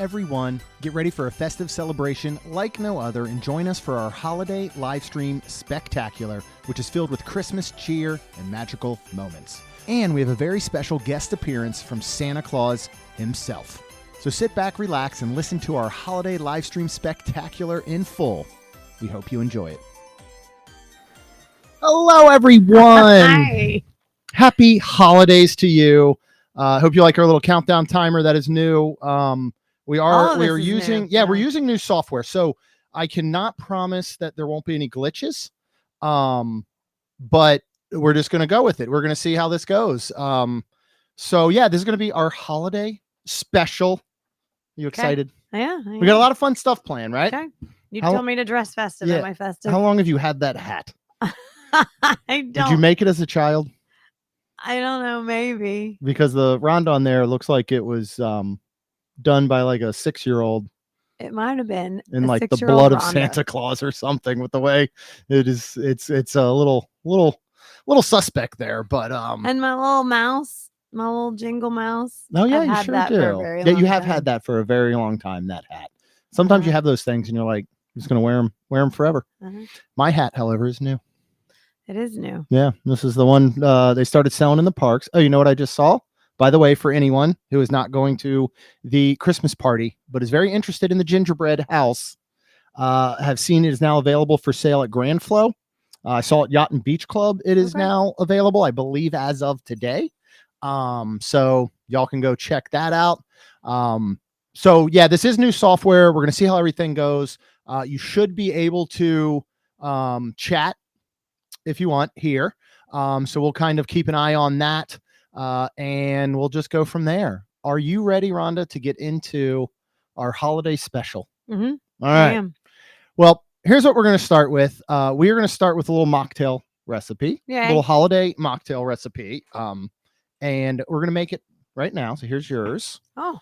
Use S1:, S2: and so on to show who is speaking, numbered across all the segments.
S1: everyone. Get ready for a festive celebration like no other and join us for our holiday live stream spectacular, which is filled with Christmas cheer and magical moments. And we have a very special guest appearance from Santa Claus himself. So sit back, relax, and listen to our holiday live stream spectacular in full. We hope you enjoy it. Hello, everyone.
S2: Hi.
S1: Happy holidays to you. Hope you like our little countdown timer that is new. We're using new software, so I cannot promise that there won't be any glitches. But we're just going to go with it. We're going to see how this goes. So yeah, this is going to be our holiday special. You excited?
S2: Yeah.
S1: We got a lot of fun stuff planned, right?
S2: Okay. You told me to dress festive at my festive.
S1: How long have you had that hat?
S2: I don't.
S1: Did you make it as a child?
S2: I don't know. Maybe.
S1: Because the rond on there looks like it was done by like a 6-year-old.
S2: It might have been
S1: in like the blood of Santa Claus or something with the way it is. It's a little suspect there, but
S2: and my little mouse, my little jingle mouse.
S1: Oh yeah,
S2: I've
S1: you
S2: had
S1: sure
S2: that
S1: do.
S2: for a very
S1: Yeah,
S2: long
S1: you have
S2: time.
S1: had that for a very long time. That hat. Sometimes you have those things and you're like, I'm just gonna wear them forever. My hat, however, is new.
S2: It is new.
S1: Yeah, this is the one they started selling in the parks. Oh, you know what I just saw? By the way, for anyone who is not going to the Christmas party, but is very interested in the gingerbread house, have seen it is now available for sale at Grand Flow. I saw it Yacht and Beach Club. It is now available, I believe, as of today. So y'all can go check that out. So yeah, this is new software. We're going to see how everything goes. You should be able to chat if you want here. So we'll kind of keep an eye on that. And we'll just go from there. Are you ready, Rhonda, to get into our holiday special?
S2: Mm-hmm.
S1: All right.
S2: I am.
S1: Well, here's what we're going to start with. We are going to start with a little mocktail recipe, a little holiday mocktail recipe. And we're going to make it right now. So here's yours.
S2: Oh,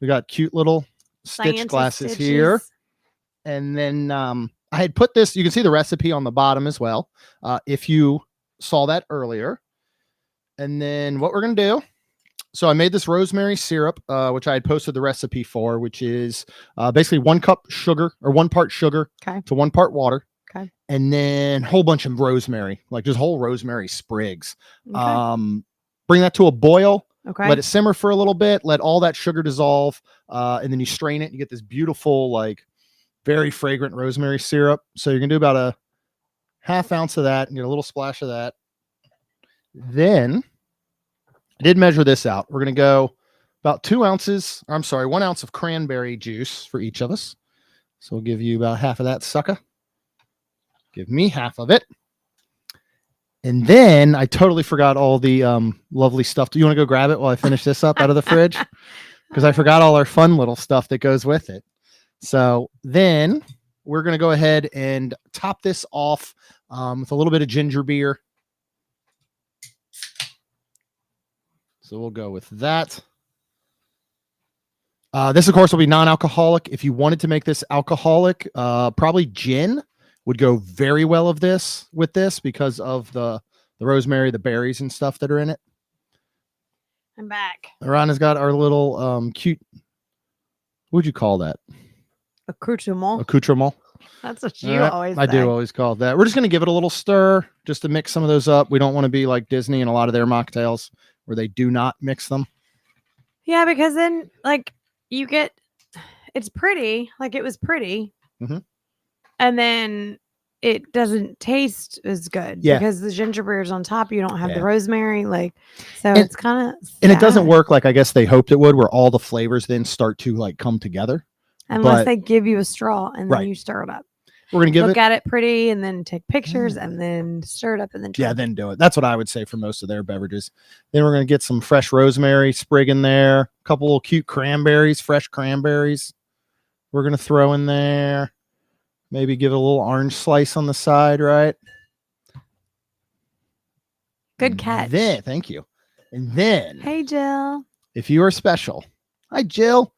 S1: we got cute little stitch glasses here. And then I had put this, you can see the recipe on the bottom as well. If you saw that earlier. And then what we're going to do, so I made this rosemary syrup, which I had posted the recipe for, which is basically 1 cup sugar or 1 part sugar to 1 part water.
S2: Okay.
S1: And then a whole bunch of rosemary, like just whole rosemary sprigs. Bring that to a boil. Let it simmer for a little bit. Let all that sugar dissolve. And then you strain it. You get this beautiful, like very fragrant rosemary syrup. So you're going to do about a ½ ounce of that and get a little splash of that. Then I did measure this out. We're going to go about 1 ounce of cranberry juice for each of us. So we'll give you about half of that sucker. Give me half of it. And then I totally forgot all the lovely stuff. Do you want to go grab it while I finish this up out of the fridge? Because I forgot all our fun little stuff that goes with it. So then we're going to go ahead and top this off with a little bit of ginger beer. So we'll go with that. This, of course, will be non-alcoholic. If you wanted to make this alcoholic, probably gin would go very well with this because of the rosemary, the berries and stuff that are in it.
S2: I'm back.
S1: Rhonda's got our little cute, what would you call that? Accoutrement.
S2: That's what you always say.
S1: I do always call it that. We're just going to give it a little stir just to mix some of those up. We don't want to be like Disney and a lot of their mocktails where they do not mix them.
S2: Yeah, because then like you get, it's pretty, like it was pretty. And then it doesn't taste as good because the ginger beer is on top. You don't have the rosemary, it's kind of,
S1: and it doesn't work like I guess they hoped it would, where all the flavors then start to like come together.
S2: Unless they give you a straw and then you stir it up.
S1: We're going to
S2: look at it pretty and then take pictures and then stir it up and then drink.
S1: Then do it. That's what I would say for most of their beverages. Then we're going to get some fresh rosemary sprig in there, a couple of cute cranberries, fresh cranberries. We're going to throw in there. Maybe give it a little orange slice on the side, right?
S2: Good catch.
S1: Thank you. And then,
S2: hey, Jill.
S1: If you are special, hi, Jill.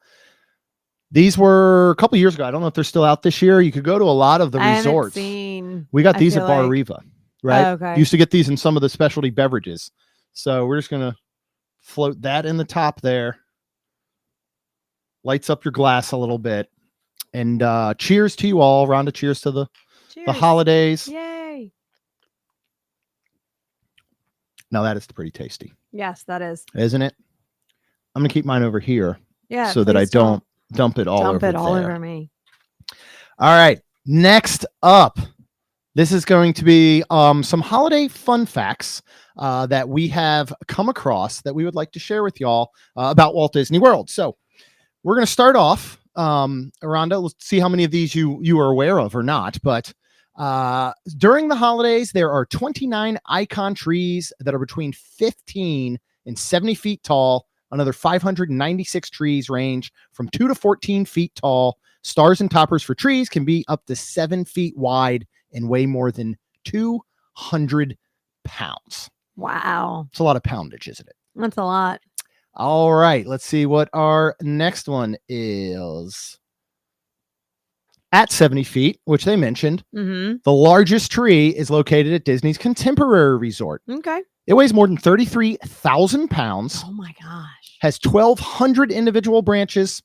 S1: These were a couple years ago. I don't know if they're still out this year. You could go to a lot of the resorts. We got these at Bar Riva, right?
S2: Oh, okay.
S1: You used to get these in some of the specialty beverages. So we're just going to float that in the top there. lights up your glass a little bit. And cheers to you all. Round of cheers to the holidays.
S2: Yay.
S1: Now that is pretty tasty.
S2: Yes, that is.
S1: Isn't it? I'm going to keep mine over here.
S2: Yeah.
S1: So that I don't dump it all over
S2: me.
S1: All right. Next up, this is going to be some holiday fun facts that we have come across that we would like to share with y'all about Walt Disney World. So we're going to start off, Rhonda. Let's see how many of these you are aware of or not. But during the holidays, there are 29 icon trees that are between 15 and 70 feet tall. Another 596 trees range from 2 to 14 feet tall. Stars and toppers for trees can be up to 7 feet wide and weigh more than 200 pounds.
S2: Wow.
S1: It's a lot of poundage, isn't it?
S2: That's a lot.
S1: All right. Let's see what our next one is. At 70 feet, which they mentioned, the largest tree is located at Disney's Contemporary Resort.
S2: Okay.
S1: It weighs more than 33,000 pounds.
S2: Oh my gosh.
S1: Has 1,200 individual branches.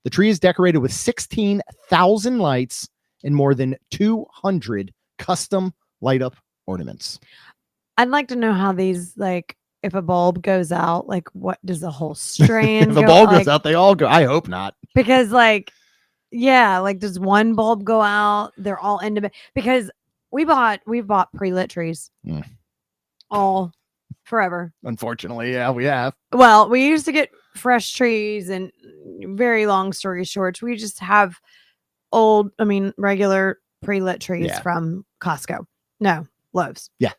S1: The tree is decorated with 16,000 lights and more than 200 custom light up ornaments.
S2: I'd like to know how these, like, if a bulb goes out, like, what does the whole strand
S1: if a bulb goes out, they all go. I hope not.
S2: Because, like, yeah, like, does one bulb go out? They're all independent. Because we've bought pre-lit trees all forever.
S1: Unfortunately, yeah, we have.
S2: Well, we used to get fresh trees, and very long story short, we just have regular pre-lit trees from Costco. No, Lowe's.
S1: Yeah.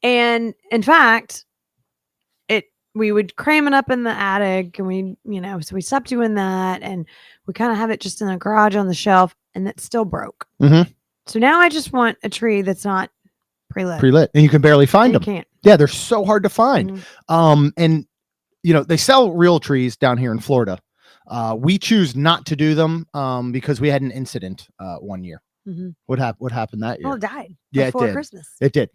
S2: And in fact, we would cram it up in the attic, and so we stopped doing that, and we kind of have it just in the garage on the shelf, and it still broke. So now I just want a tree that's not pre-lit. And
S1: you can barely find them.
S2: Can't.
S1: Yeah, they're so hard to find. And they sell real trees down here in Florida. We choose not to do them because we had an incident one year. What happened that year?
S2: Well, it died.
S1: Yeah,
S2: before
S1: it did.
S2: Christmas.
S1: It did.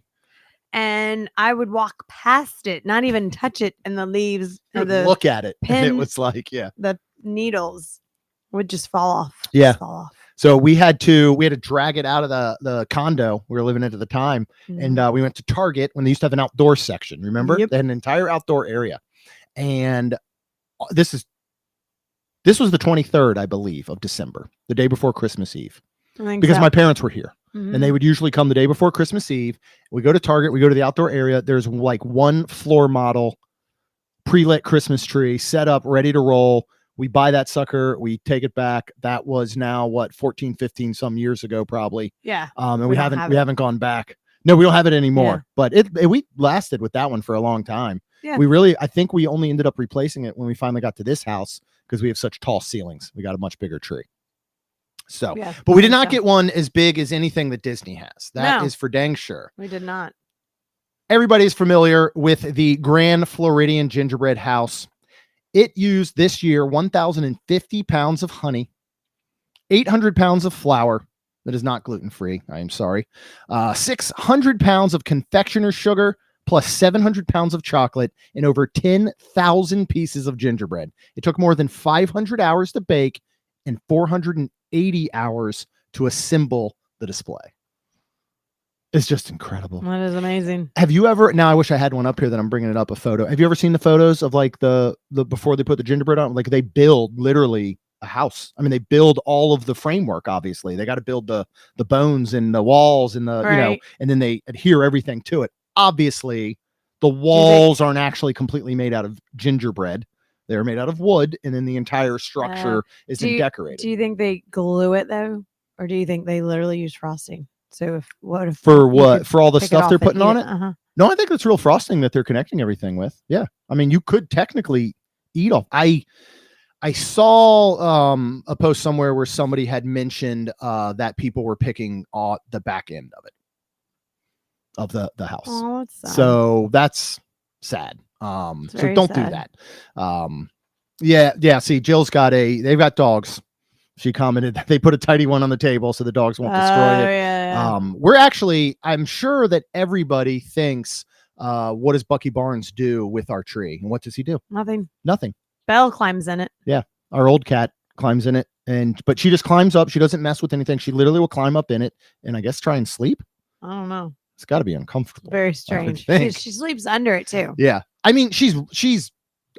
S2: And I would walk past it, not even touch it, and the leaves,
S1: look at it, and it was like,
S2: the needles would just fall off.
S1: Yeah.
S2: Fall off.
S1: So we had to drag it out of the condo we were living in at the time, and we went to Target when they used to have an outdoor section. Remember, they had an entire outdoor area, and this was the 23rd, I believe, of December, the day before Christmas Eve, because my parents were here. And they would usually come the day before Christmas Eve. We go to Target, we go to the outdoor area. There's like one floor model pre-lit Christmas tree set up, ready to roll. We buy that sucker. We take it back. That was now 14, 15 some years ago, probably.
S2: Yeah.
S1: And we haven't gone back. No, we don't have it anymore, but we lasted with that one for a long time.
S2: Yeah.
S1: I think we only ended up replacing it when we finally got to this house because we have such tall ceilings. We got a much bigger tree. So, but we did not get one as big as anything that Disney has. That is for dang sure.
S2: We did not.
S1: Everybody's familiar with the Grand Floridian Gingerbread House. It used this year 1,050 pounds of honey, 800 pounds of flour that is not gluten-free. I am sorry. 600 pounds of confectioner's sugar, plus 700 pounds of chocolate, and over 10,000 pieces of gingerbread. It took more than 500 hours to bake and 480 hours to assemble the display. It's just incredible.
S2: That is amazing.
S1: Have you ever, now I wish I had one up here that I'm bringing it up, a photo. Have you ever seen the photos of like the before they put the gingerbread on? Like they build literally a house. I mean, they build all of the framework, obviously. They got to build the bones and the walls and and then they adhere everything to it. Obviously, the walls aren't actually completely made out of gingerbread. They're made out of wood, and then the entire structure is decorated.
S2: Do you think they glue it though? Or do you think they literally use frosting? So
S1: for all the stuff they're putting on it? No, I think it's real frosting that they're connecting everything with. Yeah. I mean, you could technically eat off. I saw a post somewhere where somebody had mentioned that people were picking the back end of it, of the house.
S2: Oh, that's sad.
S1: So that's sad. So don't do that. Yeah. See, Jill's they've got dogs. She commented that they put a tiny one on the table so the dogs won't destroy it.
S2: Yeah.
S1: We're actually, I'm sure that everybody thinks, what does Bucky Barnes do with our tree? And what does he do?
S2: Nothing.
S1: Nothing.
S2: Belle climbs in it.
S1: Yeah. Our old cat climbs in it, but she just climbs up. She doesn't mess with anything. She literally will climb up in it and I guess try and sleep.
S2: I don't know.
S1: It's got to be uncomfortable.
S2: Very strange. She sleeps under it too.
S1: Yeah. I mean, she's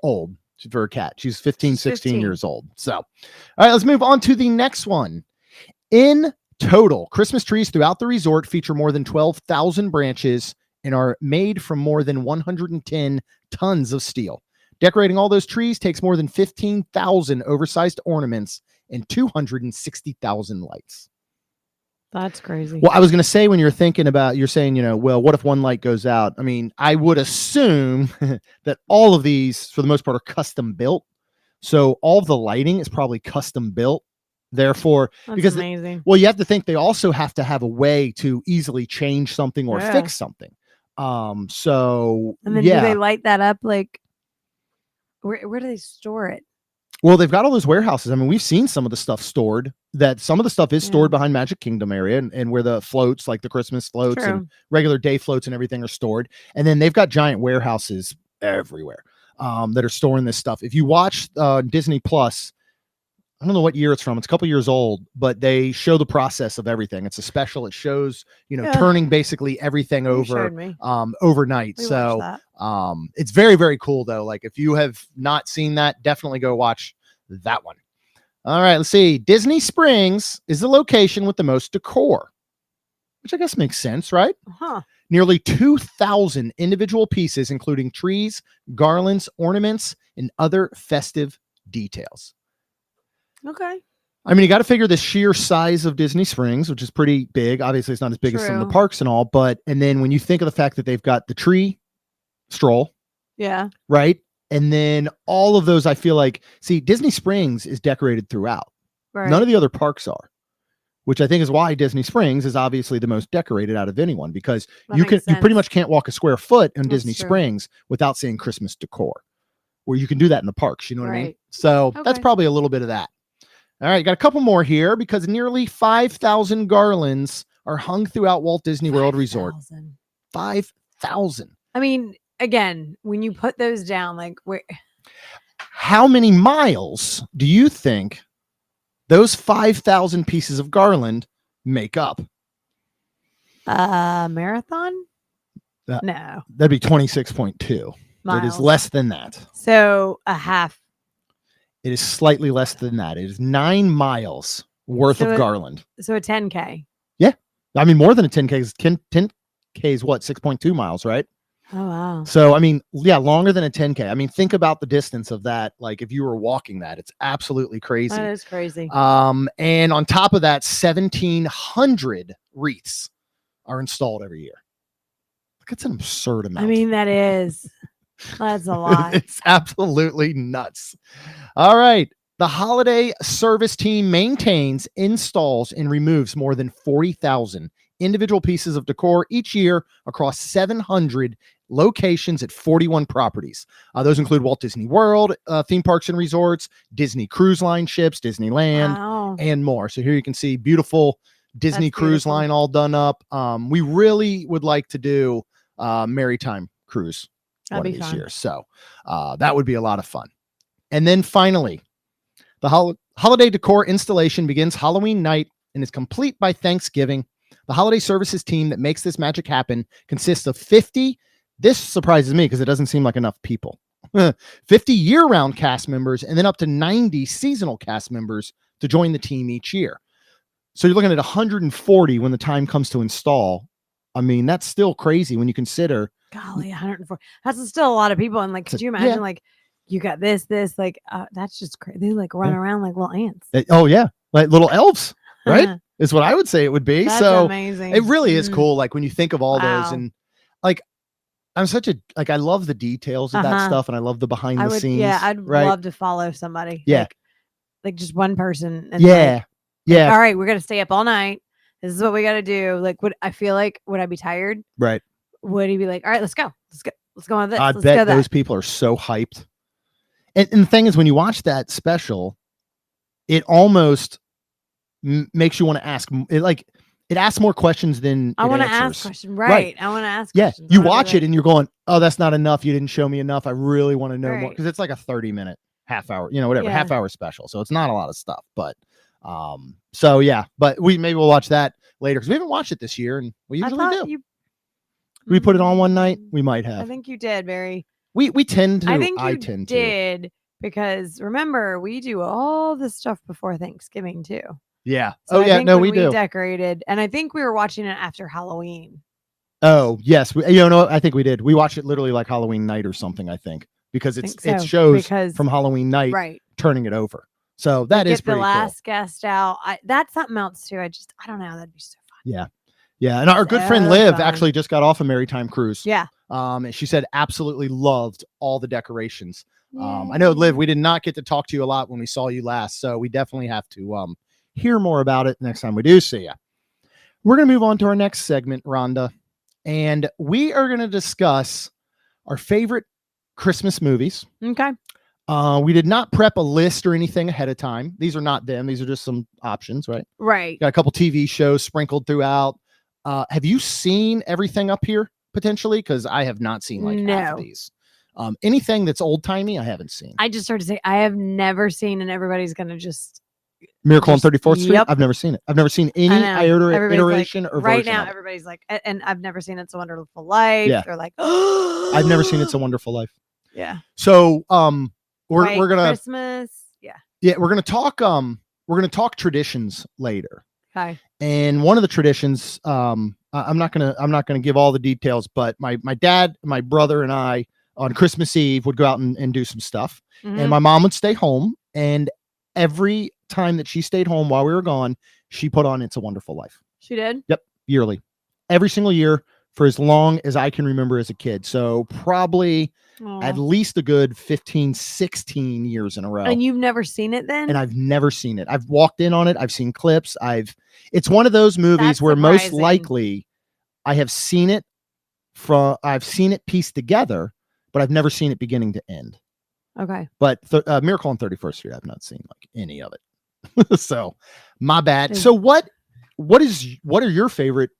S1: old for a cat. She's 15, 16 years old. So, all right, let's move on to the next one. In total, Christmas trees throughout the resort feature more than 12,000 branches and are made from more than 110 tons of steel. Decorating all those trees takes more than 15,000 oversized ornaments and 260,000 lights.
S2: That's crazy.
S1: Well, I was going to say, when you're thinking about, you're saying, well, what if one light goes out? I mean, I would assume that all of these, for the most part, are custom built. So all of the lighting is probably custom built. Therefore,
S2: that's
S1: because
S2: amazing.
S1: You have to think they also have to have a way to easily change something or fix something. So
S2: and then do they light that up? Like, where do they store it?
S1: Well, they've got all those warehouses. I mean, we've seen some of the stuff stored. That some of the stuff is stored behind Magic Kingdom area, and where the floats, like the Christmas floats and regular day floats and everything, are stored. And then they've got giant warehouses everywhere that are storing this stuff. If you watch Disney Plus, I don't know what year it's from. It's a couple years old, but they show the process of everything. It's a special. It shows, turning basically everything over overnight. So it's very, very cool though. Like, if you have not seen that, definitely go watch that one. All right, let's see. Disney Springs is the location with the most decor, which I guess makes sense, right? Nearly 2,000 individual pieces, including trees, garlands, ornaments, and other festive details.
S2: Okay.
S1: I mean, you got to figure the sheer size of Disney Springs, which is pretty big. Obviously, it's not as big as some of the parks and all, and then when you think of the fact that they've got the tree stroll.
S2: Yeah.
S1: Right. And then all of those, I feel like, see, Disney Springs is decorated throughout. Right. None of the other parks are, which I think is why Disney Springs is obviously the most decorated out of anyone, because you pretty much can't walk a square foot in Disney Springs without seeing Christmas decor, where you can do that in the parks. You know what I mean? So that's probably a little bit of that. All right. Got a couple more here, because nearly 5,000 garlands are hung throughout Walt Disney World Resort. 5,000.
S2: I mean, again, when you put those down, like,
S1: how many miles do you think those 5,000 pieces of garland make up?
S2: Marathon? No.
S1: That'd be 26.2. It is less than that.
S2: So a half.
S1: It is slightly less than that. It is 9 miles worth of garland.
S2: So a 10K.
S1: Yeah. I mean, more than a 10K. 10K is what? 6.2 miles, right?
S2: Oh, wow.
S1: So, I mean, yeah, longer than a 10K. I mean, think about the distance of that. Like, if you were walking that, it's absolutely crazy.
S2: That is crazy.
S1: And on top of that, 1,700 wreaths are installed every year. That's an absurd amount.
S2: I mean, that's a lot.
S1: It's absolutely nuts. All right. The holiday service team maintains, installs, and removes more than 40,000 individual pieces of decor each year across 700 locations at 41 properties. Those include Walt Disney World, theme parks and resorts, Disney Cruise Line ships, Disneyland, and more. So here you can see beautiful Disney Cruise Line all done up. We really would like to do Maritime Cruise one of these years. So that would be a lot of fun. And then finally, the holiday decor installation begins Halloween night and is complete by Thanksgiving. The holiday services team that makes this magic happen consists of 50. This surprises me because it doesn't seem like enough people. 50 year-round cast members, and then up to 90 seasonal cast members to join the team each year. So you're looking at 140 when the time comes to install. I mean, that's still crazy when you consider.
S2: Golly, 104. That's still a lot of people. And like, could you imagine, like, you got this, like, that's just crazy. They like run around like little ants.
S1: Oh yeah. Like little elves, right? Is what I would say it would be.
S2: That's
S1: so
S2: amazing.
S1: It really is cool. Like when you think of all those, and like, I love the details of that stuff. And I love the behind the scenes.
S2: Yeah. I'd love to follow somebody.
S1: Yeah.
S2: Like just one person. And
S1: yeah.
S2: Like, all right. We're going to stay up all night. This is what we got to do. Like, would I be tired?
S1: Right.
S2: Would he be like, all right, let's go. Let's go on this.
S1: I bet those people are so hyped. And the thing is, when you watch that special, it almost makes you want to ask. It asks more questions than
S2: I want to ask questions. Right. I want to ask questions.
S1: You watch it and you're going, oh, that's not enough. You didn't show me enough. I really want to know more. Because it's like a 30-minute half hour, whatever, half hour special. So it's not a lot of stuff, but so yeah, but maybe we'll watch that later because we haven't watched it this year, and we usually do. We put it on one night. We might have.
S2: I think you did, Barry.
S1: We tend to.
S2: I tend to because remember we do all this stuff before Thanksgiving too.
S1: Yeah.
S2: So
S1: we do.
S2: We decorated, and I think we were watching it after Halloween.
S1: Oh yes, I think we did. We watched it literally like Halloween night or something. I think because it shows from Halloween night,
S2: right?
S1: Turning it over. So that is pretty cool. Get the last
S2: guest out. That's something else too. I don't know. That'd be so fun.
S1: Yeah. Yeah. And our good friend Liv actually just got off a Maritime cruise.
S2: Yeah.
S1: And she said absolutely loved all the decorations. I know, Liv, we did not get to talk to you a lot when we saw you last. So we definitely have to hear more about it next time we do see you. We're going to move on to our next segment, Rhonda. And we are going to discuss our favorite Christmas movies.
S2: Okay.
S1: We did not prep a list or anything ahead of time. These are not them. These are just some options, right?
S2: Right.
S1: Got a couple TV shows sprinkled throughout. Have you seen everything up here potentially? Because I have not seen half of these. Anything that's old timey, I haven't seen.
S2: I just started to say I have never seen, and everybody's going to just
S1: Miracle on 34th Street. Yep. I've never seen it. I've never seen any iteration or
S2: right
S1: version
S2: now. Everybody's like, and I've never seen It's a Wonderful Life.
S1: Yeah.
S2: They're like,
S1: I've never seen It's a Wonderful Life.
S2: Yeah.
S1: So we're gonna
S2: Christmas. Yeah.
S1: Yeah, we're gonna talk traditions later.
S2: Okay.
S1: And one of the traditions, I'm not gonna give all the details, but my dad, my brother, and I on Christmas Eve would go out and do some stuff, and my mom would stay home, and every time that she stayed home while we were gone, she put on It's a Wonderful Life.
S2: She did?
S1: Yep, yearly, every single year for as long as I can remember as a kid. So probably at least a good 15, 16 years in a row.
S2: And you've never seen it then?
S1: And I've never seen it. I've walked in on it. I've seen clips. It's one of those movies where most likely I have seen it I've seen it pieced together, but I've never seen it beginning to end.
S2: Okay.
S1: But Miracle on 31st Street, I've not seen any of it. So my bad. So what are your favorite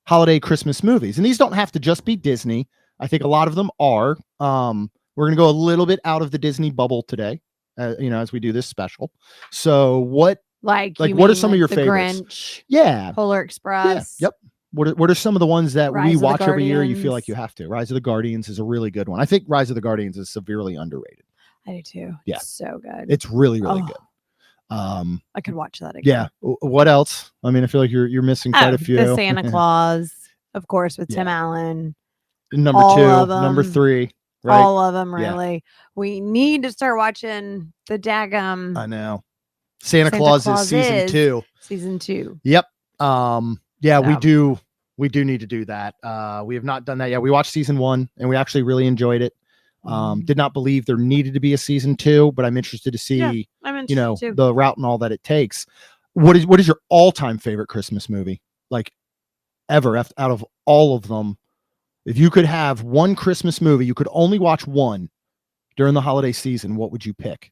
S1: holiday Christmas movies? And these don't have to just be Disney. I think a lot of them are. We're going to go a little bit out of the Disney bubble today, as we do this special. So what are some of your favorites?
S2: Grinch,
S1: yeah.
S2: Polar Express.
S1: Yeah. Yep. What are some of the ones that we watch every year? You feel like you have to. Rise of the Guardians is a really good one. I think Rise of the Guardians is severely underrated.
S2: I do too.
S1: Yeah.
S2: It's so good.
S1: It's really, really good.
S2: I could watch that again.
S1: Yeah. What else? I mean, I feel like you're missing quite a few.
S2: The Santa Claus, of course, with Tim Allen.
S1: Number all 2, number 3. Right?
S2: All of them, really. Yeah. We need to start watching the daggum.
S1: I know. Santa Claus is season 2.
S2: Season 2.
S1: Yep. Yeah, we do need to do that. We have not done that yet. We watched season 1 and we actually really enjoyed it. Did not believe there needed to be a season 2, but I'm interested to see, the route and all that it takes. What is your all-time favorite Christmas movie? Like ever out of all of them? If you could have one Christmas movie, you could only watch one during the holiday season, what would you pick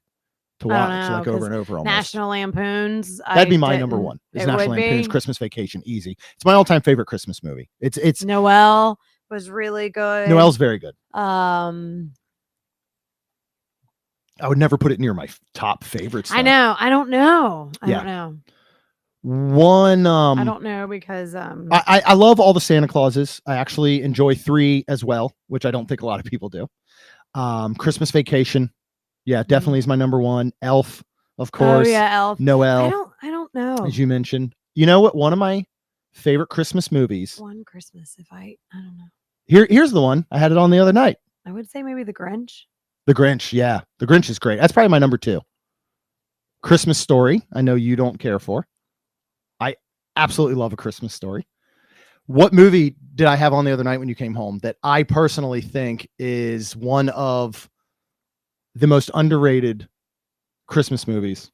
S1: to watch over and over? Almost?
S2: National Lampoon's.
S1: That'd be my number one. It's National Lampoon's Christmas Vacation. Easy. It's my all-time favorite Christmas movie. It's
S2: Noel was really good.
S1: Noel's very good. I would never put it near my top favorites.
S2: I know. I don't know. I don't know.
S1: One
S2: I don't know because
S1: I love all the Santa Clauses. I actually enjoy 3 as well, which I don't think a lot of people do. Christmas Vacation, definitely is my number 1. Elf, of course.
S2: Oh yeah, Elf.
S1: Noel.
S2: I don't know.
S1: As you mentioned. You know what? One of my favorite Christmas movies.
S2: One Christmas, I don't know.
S1: Here's the one. I had it on the other night.
S2: I would say maybe The Grinch.
S1: The Grinch, yeah. The Grinch is great. That's probably my number 2. Christmas Story, I know you don't care for. I absolutely love A Christmas Story. What movie did I have on the other night when you came home that I personally think is one of the most underrated Christmas movies?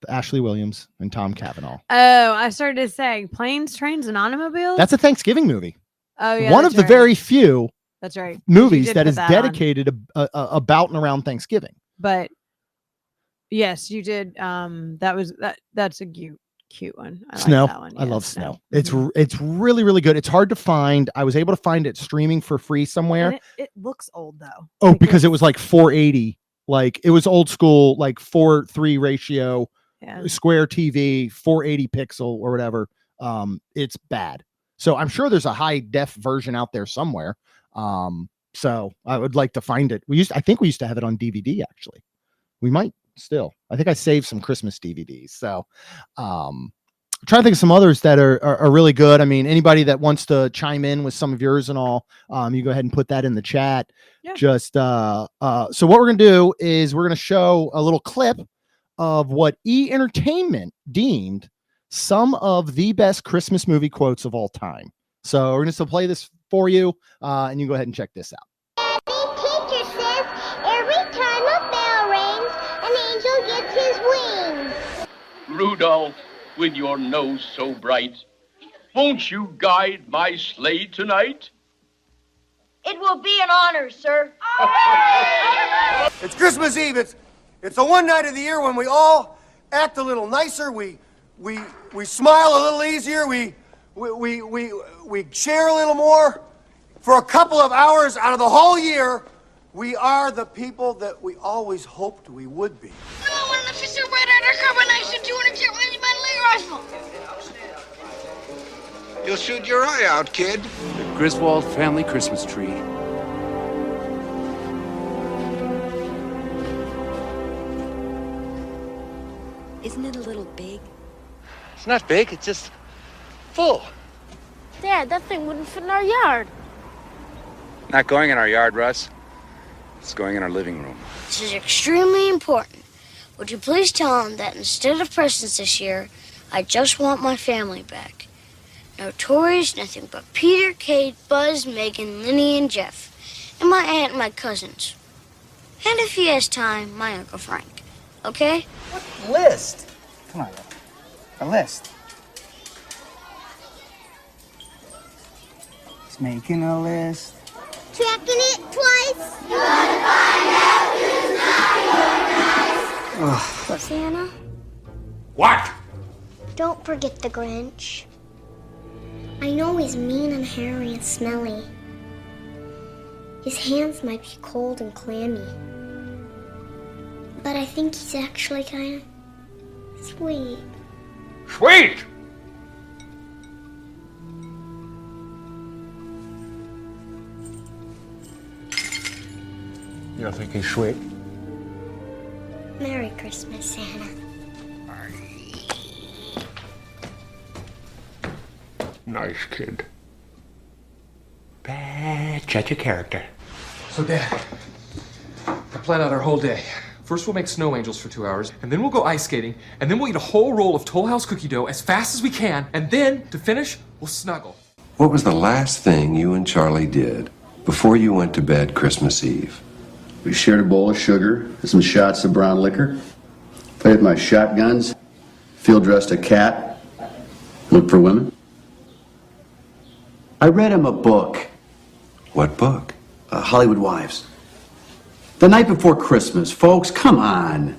S1: Ashley Williams and Tom Cavanaugh.
S2: Oh, I started to say Planes, Trains, and Automobiles.
S1: That's a Thanksgiving movie.
S2: Oh yeah,
S1: one of the very few.
S2: That's right.
S1: Movies that is dedicated about and around Thanksgiving.
S2: But yes, you did. That's a cute one. I
S1: Snow.
S2: Like that one. Yeah,
S1: I love Snow. It's really, really good. It's hard to find. I was able to find it streaming for free somewhere.
S2: And it looks old though.
S1: Oh, because it was like $4.80 Like it was old school, like 4:3 ratio, square TV, 480 pixel or whatever. It's bad. So I'm sure there's a high def version out there somewhere. So I would like to find it. I think we used to have it on DVD actually. We might still. I think I saved some Christmas DVDs. So trying to think of some others that are really good. I mean, anybody that wants to chime in with some of yours and all, you go ahead and put that in the chat. Yeah. Just so what we're gonna do is we're gonna show a little clip of what E-Entertainment deemed some of the best Christmas movie quotes of all time. So we're gonna still play this for you, and you go ahead and check this out.
S3: Teacher says every time a bell rings, an angel gets his wings.
S4: Rudolph, with your nose so bright, won't you guide my sleigh tonight?
S5: It will be an honor, sir.
S6: It's Christmas Eve. It's the one night of the year when we all act a little nicer. We smile a little easier. We share a little more. For a couple of hours out of the whole year, we are the people that we always hoped we would be.
S3: I want an official red undercover knife and 200 jet rifle.
S7: You'll shoot your eye out, kid.
S8: The Griswold family Christmas tree.
S9: Isn't it a little big?
S7: It's not big, it's just full.
S3: Dad, that thing wouldn't fit in our yard.
S8: Not going in our yard, Russ. It's going in our living room.
S3: This is extremely important. Would you please tell him that instead of presents this year, I just want my family back. No toys, nothing but Peter, Kate, Buzz, Megan, Linny, and Jeff. And my aunt and my cousins. And if he has time, my Uncle Frank. Okay?
S10: What list? Come on, a list. He's making a list.
S3: Checking it twice.
S10: You're
S3: gonna find out who's not nice. Santa?
S7: What?
S3: Don't forget the Grinch. I know he's mean and hairy and smelly. His hands might be cold and clammy. But I think he's actually kind of sweet.
S7: Sweet! You don't think he's sweet?
S3: Merry Christmas, Santa.
S7: Nice kid. Bad judge of character.
S11: So, Dad, I plan out our whole day. First, we'll make snow angels for 2 hours, and then we'll go ice skating, and then we'll eat a whole roll of Toll House cookie dough as fast as we can, and then, to finish, we'll snuggle.
S12: What was the last thing you and Charlie did before you went to bed Christmas Eve?
S13: We shared a bowl of sugar and some shots of brown liquor, played with my shotguns, field dressed a cat, looked for women. I read him a book.
S12: What book?
S13: Hollywood Wives. The night before Christmas. Folks, come on.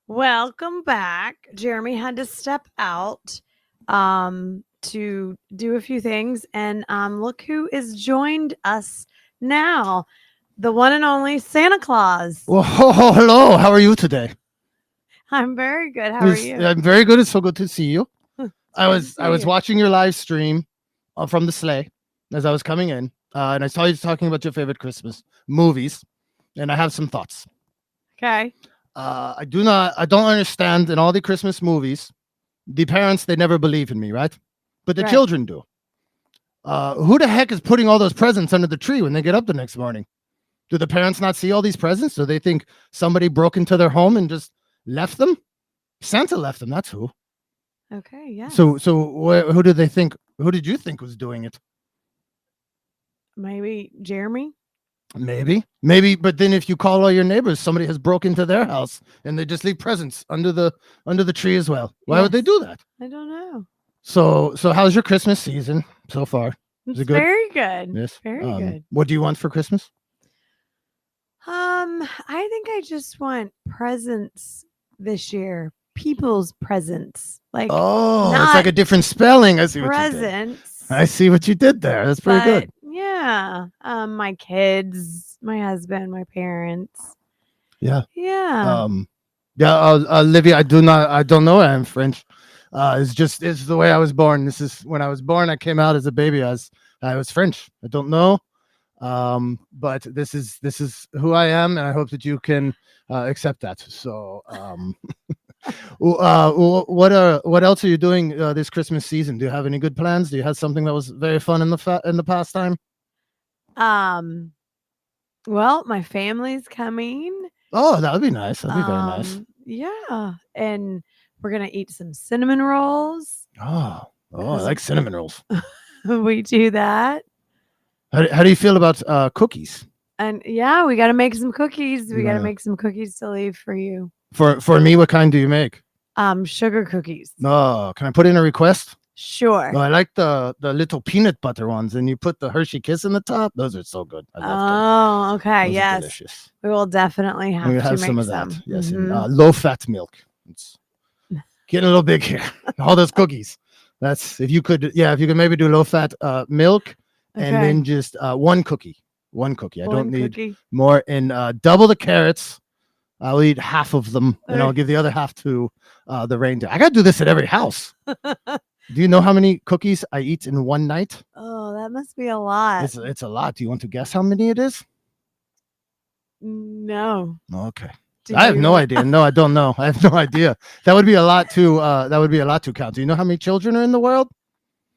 S2: Welcome back. Jeremy had to step out to do a few things. And look who is joined us now. The one and only Santa Claus.
S1: Well, hello. How are you today?
S2: I'm very good. How are you?
S1: I'm very good. It's so good to see you. I was watching your live stream from the sleigh as I was coming in, and I saw you talking about your favorite Christmas movies, and I have some thoughts.
S2: Okay.
S1: I don't understand in all the Christmas movies, the parents, they never believe in me, right? But the children do. Who the heck is putting all those presents under the tree when they get up the next morning? Do the parents not see all these presents? Do they think somebody broke into their home and just left them? Santa left them. That's who.
S2: Okay. Yeah.
S1: So who did they think? Who did you think was doing it?
S2: Maybe Jeremy.
S1: Maybe. But then if you call all your neighbors, somebody has broke into their house and they just leave presents under the tree as well. Why would they do that?
S2: I don't know.
S1: So how's your Christmas season so far? Is it good?
S2: Very good.
S1: Yes.
S2: Very good.
S1: What do you want for Christmas?
S2: I think I just want presents this year. People's presents. Like,
S1: it's like a different spelling. I see what you did.
S2: Presents.
S1: I see what you did there. That's pretty good.
S2: Yeah. My kids, my husband, my parents.
S1: Yeah.
S2: Yeah.
S1: Olivia, I don't know I'm French. It's the way I was born. This is when I was born. I came out as a baby. I was French. I don't know. But this is who I am, and I hope that you can accept that. So, what else are you doing this Christmas season? Do you have any good plans? Do you have something that was very fun in the past time?
S2: Well, my family's coming.
S1: Oh, that would be nice. That'd be very nice.
S2: Yeah, and we're gonna eat some cinnamon rolls.
S1: Oh, I like cinnamon rolls.
S2: We do that.
S1: How do you feel about cookies?
S2: And yeah, we got to make some cookies. We got to make some cookies to leave for you.
S1: For me, what kind do you make?
S2: Sugar cookies.
S1: Oh, can I put in a request?
S2: Sure.
S1: Oh, I like the little peanut butter ones, and you put the Hershey Kiss in the top. Those are so good. I love them.
S2: Okay.
S1: Those
S2: yes.
S1: are delicious.
S2: We will definitely have to make
S1: some of
S2: some.
S1: that. Yes, and low fat milk. It's getting a little big here. All those cookies. That's if you could maybe do low fat milk, and then just one cookie. I don't need more. And double the carrots. I'll eat half of them, and I'll give the other half to the reindeer. I gotta do this at every house. Do you know how many cookies I eat in one night?
S2: Oh, that must be a lot.
S1: It's a lot. Do you want to guess how many it is?
S2: No.
S1: Okay. I have no idea. No, I don't know. I have no idea. That would be a lot to count. Do you know how many children are in the world?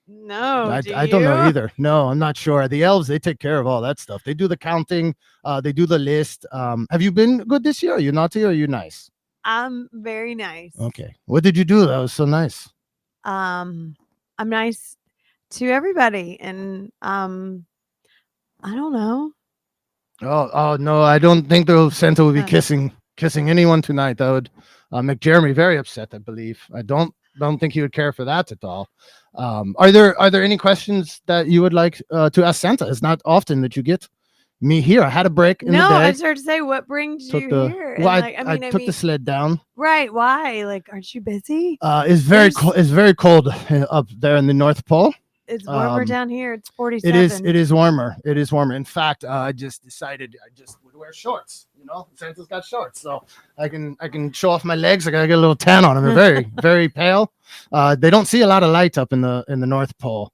S2: No.
S1: I don't know either. No, I'm not sure. The elves, they take care of all that stuff. They do the counting, they do the list. Have you been good this year? Are you naughty or are you nice?
S2: I'm very nice.
S1: Okay. What did you do that was so nice?
S2: I'm nice to everybody, and I don't know.
S1: Oh no, I don't think the Santa will be kissing anyone tonight. That would make Jeremy very upset, I believe. I don't think he would care for that at all. Are there any questions that you would like to ask Santa? It's not often that you get me here. I had a break in the day.
S2: No, I started to say, what brings you here?
S1: Well, I took the sled down.
S2: Right. Why? Like, aren't you busy?
S1: It's very cold up there in the North Pole.
S2: It's warmer down here. It's 47.
S1: It is warmer. It is warmer. In fact, I just decided I just would wear shorts. You know, Santa's got shorts, so I can show off my legs. I gotta get a little tan on them. They're very very pale. They don't see a lot of light up in the North Pole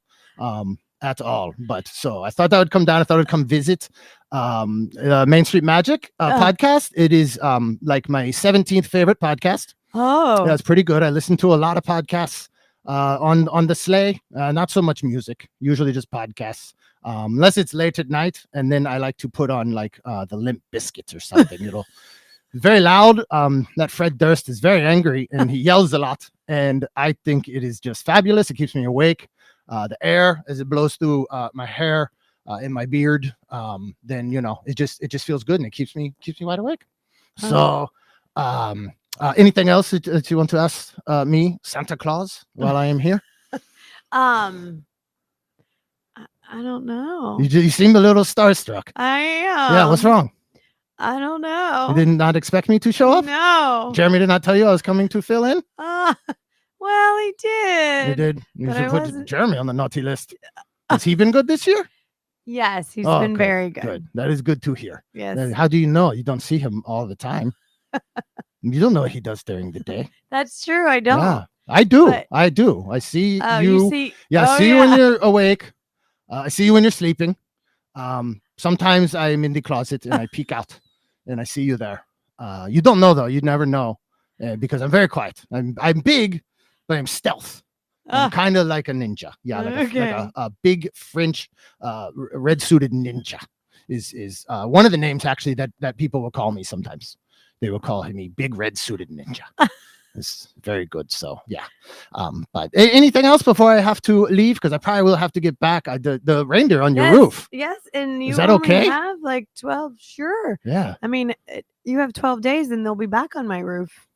S1: at all. But so I thought that would come down. I thought I'd come visit Main Street Magic podcast. It is like my 17th favorite podcast.
S2: Oh,
S1: that's pretty good. I listen to a lot of podcasts on the sleigh. Not so much music. Usually just podcasts. Unless it's late at night, and then I like to put on like the Limp Biscuits or something. It's very loud. That Fred Durst is very angry and he yells a lot, and I think it is just fabulous. It keeps me awake. The air as it blows through my hair in my beard, then it just feels good and it keeps me wide awake. So anything else that you want to ask me, Santa Claus, while I am here?
S2: I don't know.
S1: You seem a little starstruck.
S2: I am.
S1: Yeah, what's wrong?
S2: I don't know.
S1: You did not expect me to show up?
S2: No.
S1: Jeremy did not tell you I was coming to fill in?
S2: Well, he did.
S1: You did. You should put Jeremy on the naughty list. Has he been good this year?
S2: Yes, he's been very good.
S1: Good. That is good to hear.
S2: Yes.
S1: How do you know? You don't see him all the time. You don't know what he does during the day.
S2: That's true. I don't.
S1: Yeah, I do.
S2: But...
S1: I do. I see
S2: you.
S1: You see... Yeah, I see you when you're awake. I see you when you're sleeping. Sometimes I'm in the closet and I peek out and I see you there. You don't know though. You'd never know because I'm very quiet. I'm big, but I'm stealth. I'm kind of like a ninja. Yeah, like a big French red suited ninja is one of the names actually that people will call me sometimes. They will call me Big Red Suited Ninja. It's very good. So yeah. But anything else before I have to leave? Because I probably will have to get back. The reindeer on your roof.
S2: Yes, and you
S1: is that okay?
S2: Have like 12. Sure.
S1: Yeah.
S2: I mean, you have 12 days, and they'll be back on my roof.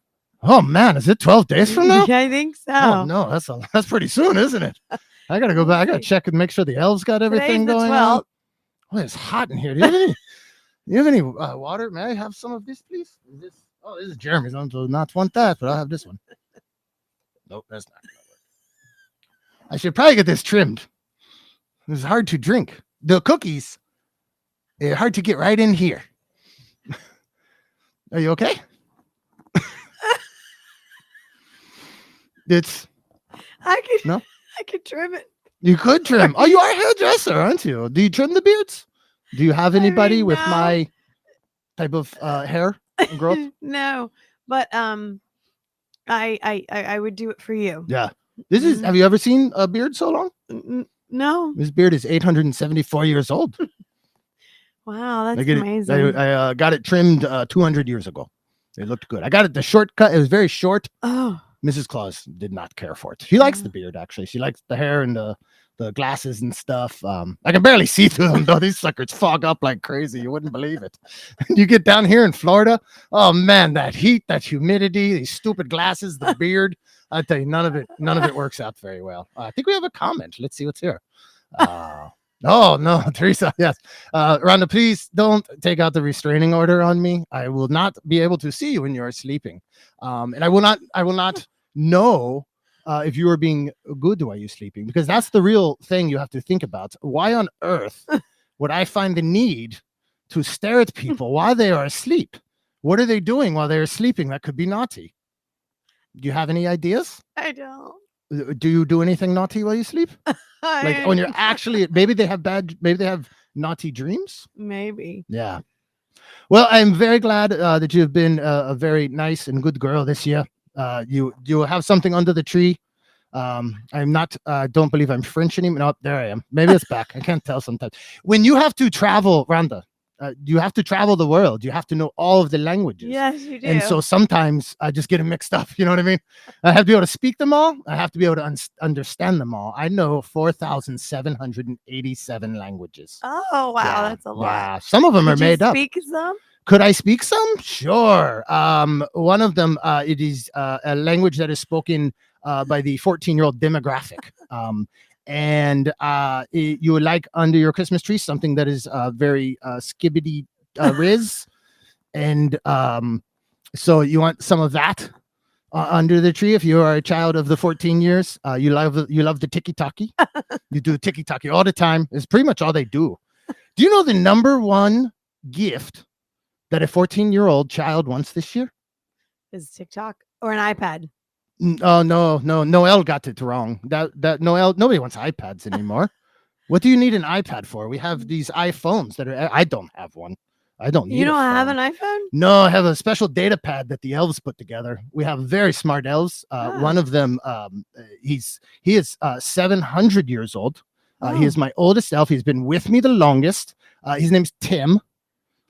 S1: Oh man, is it 12 days from now?
S2: I think so.
S1: Oh no, that's pretty soon, isn't it? I gotta go back. I gotta check and make sure the elves got everything going on. Oh, it's hot in here. Do you have any water? May I have some of this, please? This is Jeremy's. I do not want that, but I'll have this one. Nope, that's not gonna work. I should probably get this trimmed. It's hard to drink. The cookies, they're hard to get right in here. Are you okay?
S2: I could trim it.
S1: You could trim. Oh, you are a hairdresser, aren't you? Do you trim the beards? Do you have anybody with my type of hair growth?
S2: No, but I would do it for you.
S1: Yeah. This is. Have you ever seen a beard so long?
S2: No.
S1: This beard is 874 years old.
S2: Wow, that's amazing.
S1: I got it trimmed 200 years ago. It looked good. I got it the shortcut. It was very short.
S2: Oh.
S1: Mrs. Claus did not care for it. She likes the beard, actually. She likes the hair and the glasses and stuff. I can barely see through them, though. These suckers fog up like crazy. You wouldn't believe it. You get down here in Florida. Oh, man, that heat, that humidity, these stupid glasses, the beard. I tell you, none of it works out very well. I think we have a comment. Let's see what's here. Oh, no, Teresa. Yes. Rhonda, please don't take out the restraining order on me. I will not be able to see you when you are sleeping. And I will not know if you are being good while you're sleeping, because that's the real thing you have to think about. Why on earth would I find the need to stare at people while they are asleep? What are they doing while they're sleeping that could be naughty? Do you have any ideas?
S2: I don't.
S1: Do you do anything naughty while you sleep? Like when you're actually, maybe they have naughty dreams.
S2: Maybe.
S1: Yeah. Well, I'm very glad that you've been a very nice and good girl this year. You have something under the tree. I'm not. Don't believe I'm French anymore. No, there I am. Maybe it's back. I can't tell sometimes. When you have to travel, Rhonda, you have to travel the world. You have to know all of the languages.
S2: Yes, you do.
S1: And so sometimes I just get them mixed up. You know what I mean? I have to be able to speak them all. I have to be able to understand them all. I know 4,787 languages.
S2: Oh, wow.
S1: Yeah,
S2: That's a lot.
S1: yeah. Some of them are made up.
S2: Speak some?
S1: Could I speak some? Sure. One of them, it is a language that is spoken by the 14-year-old demographic. And you would like under your Christmas tree something that is very skibbity riz. And so you want some of that under the tree. If you are a child of the 14 years, you love the tiki-taki. You do tiki-taki all the time. It's pretty much all they do. Do you know the number one gift that a 14-year-old child wants this year?
S2: Is TikTok or an iPad?
S1: Oh, no. Noel got it wrong. That Noel, nobody wants iPads anymore. What do you need an iPad for? We have these iPhones that are, I don't have one. I don't need
S2: You don't have an iPhone?
S1: No, I have a special data pad that the elves put together. We have very smart elves. One of them, he is 700 years old. He is my oldest elf. He's been with me the longest. His name's Tim.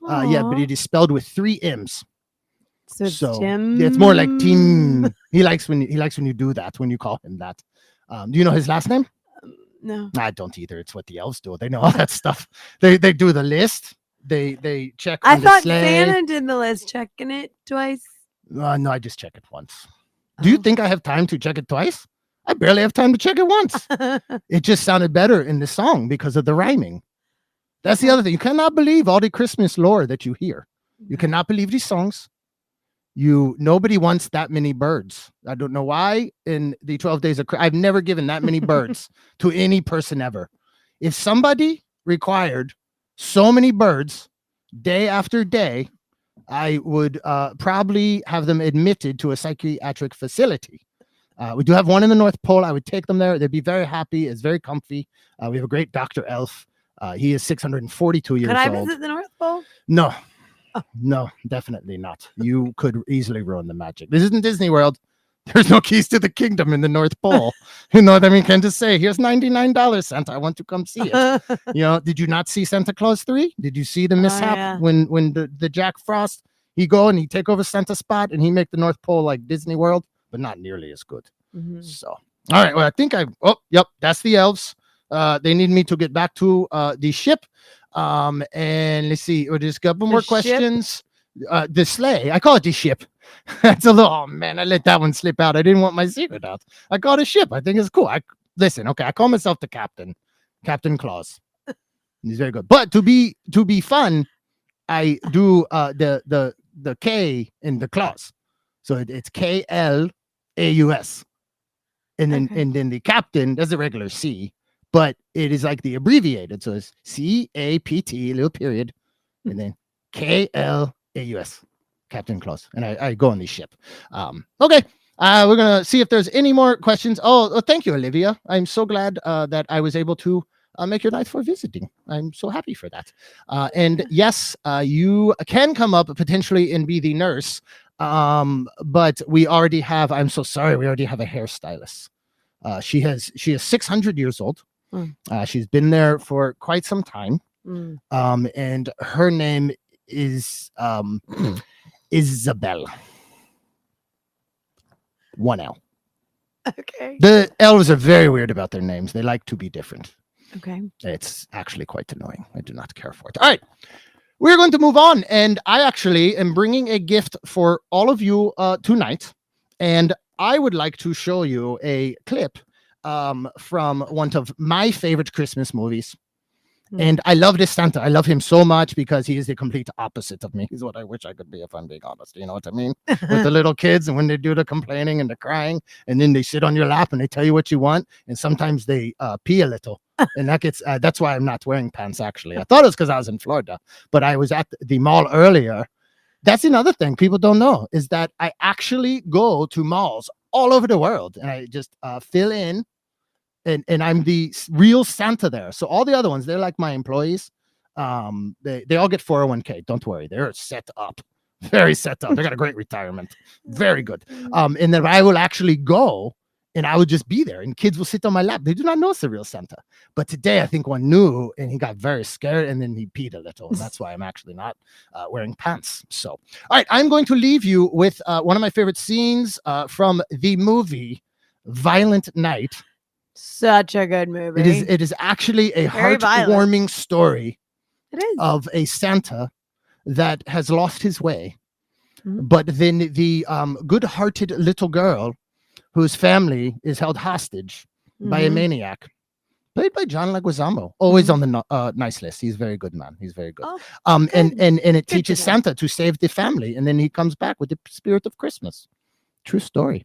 S1: Yeah, but it is spelled with 3 M's.
S2: So Tim.
S1: It's more like Tim. He likes when you do that, when you call him that. Do you know his last name?
S2: No.
S1: I don't either. It's what the elves do. They know all that stuff. They do the list. They check.
S2: I
S1: on
S2: thought
S1: the sleigh.
S2: Santa did the list, checking it twice.
S1: No, I just check it once. Do you think I have time to check it twice? I barely have time to check it once. It just sounded better in the song because of the rhyming. That's the other thing. You cannot believe all the Christmas lore that you hear. You cannot believe these songs. Nobody wants that many birds. I don't know why. In the 12 days of Christmas, I've never given that many birds to any person ever. If somebody required so many birds day after day, I would probably have them admitted to a psychiatric facility. We do have one in the North Pole. I would take them there. They'd be very happy. It's very comfy. We have a great Dr. Elf. He is 642 years old.
S2: Could I visit the North Pole?
S1: No. Oh. No, definitely not. You could easily ruin the magic. This isn't Disney World. There's no keys to the kingdom in the North Pole. You know what I mean? Can't just say, here's $99, Santa. I want to come see it. Did you not see Santa Claus 3? Did you see the mishap when the Jack Frost, he go and he take over Santa's spot and he make the North Pole like Disney World, but not nearly as good. Mm-hmm. So, all right. Well, I think yep, that's the elves. They need me to get back to the ship. And let's see, we'll just a couple more questions. The sleigh, I call it the ship. That's a little, oh man, I let that one slip out. I didn't want my secret out. I call it a ship. I think it's cool. I call myself the captain, Captain Claus. He's very good. But to be fun, I do the K in the Claus. So it's Klaus. And then the captain, that's the regular C. But it is like the abbreviated. So it's CAPT, little period, and then KLAUS. Captain Claus, and I go on the ship. Okay. We're gonna see if there's any more questions. Oh, thank you, Olivia. I'm so glad that I was able to make your night for visiting. I'm so happy for that. And yes, you can come up potentially and be the nurse. But we already have. I'm so sorry. We already have a hairstylist. She is 600 years old. She's been there for quite some time. And her name is Isabel. 1L.
S2: Okay.
S1: The elves are very weird about their names. They like to be different.
S2: Okay.
S1: It's actually quite annoying. I do not care for it. All right. We're going to move on. And I actually am bringing a gift for all of you tonight. And I would like to show you a clip from one of my favorite Christmas movies. And I love this Santa. I love him so much because he is the complete opposite of me. He's what I wish I could be, if I'm being honest. You know what I mean? With the little kids, and when they do the complaining and the crying, and then they sit on your lap and they tell you what you want, and sometimes they pee a little. And that gets that's why I'm not wearing pants, actually. I thought it was because I was in Florida, but I was at the mall earlier. That's another thing people don't know, is that I actually go to malls all over the world, and I just fill in. And I'm the real Santa there. So all the other ones, they're like my employees. They all get 401k. Don't worry. They're set up. Very set up. They got a great retirement. Very good. And then I will actually go and I would just be there and kids will sit on my lap. They do not know it's the real Santa. But today I think one knew and he got very scared and then he peed a little. And that's why I'm actually not wearing pants. So, all right, I'm going to leave you with one of my favorite scenes from the movie Violent Night.
S2: Such a good movie.
S1: It is actually a heartwarming story of a Santa that has lost his way. But then the good-hearted little girl whose family is held hostage by a maniac, played by John Leguizamo, always on the nice list. He's a very good man. He's very good. And it teaches Santa to save the family, and then he comes back with the spirit of Christmas. True story.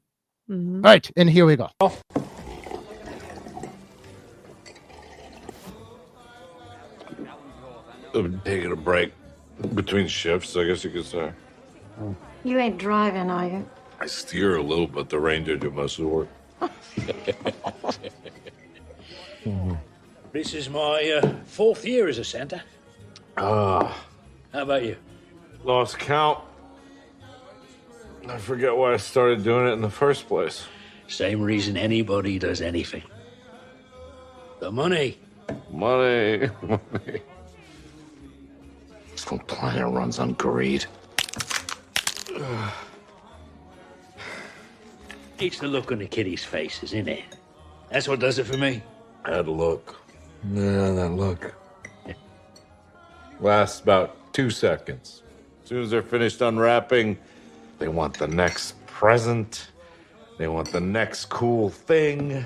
S1: All right, and here we go.
S14: Taking a break between shifts, I guess you could say.
S15: You ain't driving, are you?
S14: I steer a little, but the reindeer do most of the work.
S16: This is my 4th year as a Santa. How about you?
S14: Lost count. I forget why I started doing it in the first place.
S16: Same reason anybody does anything. The money.
S14: Money.
S16: This whole planet runs on greed. It's the look on the kiddies' faces, isn't it? That's what does it for me.
S14: That look. Yeah, that look. Lasts about 2 seconds. As soon as they're finished unwrapping, they want the next present. They want the next cool thing.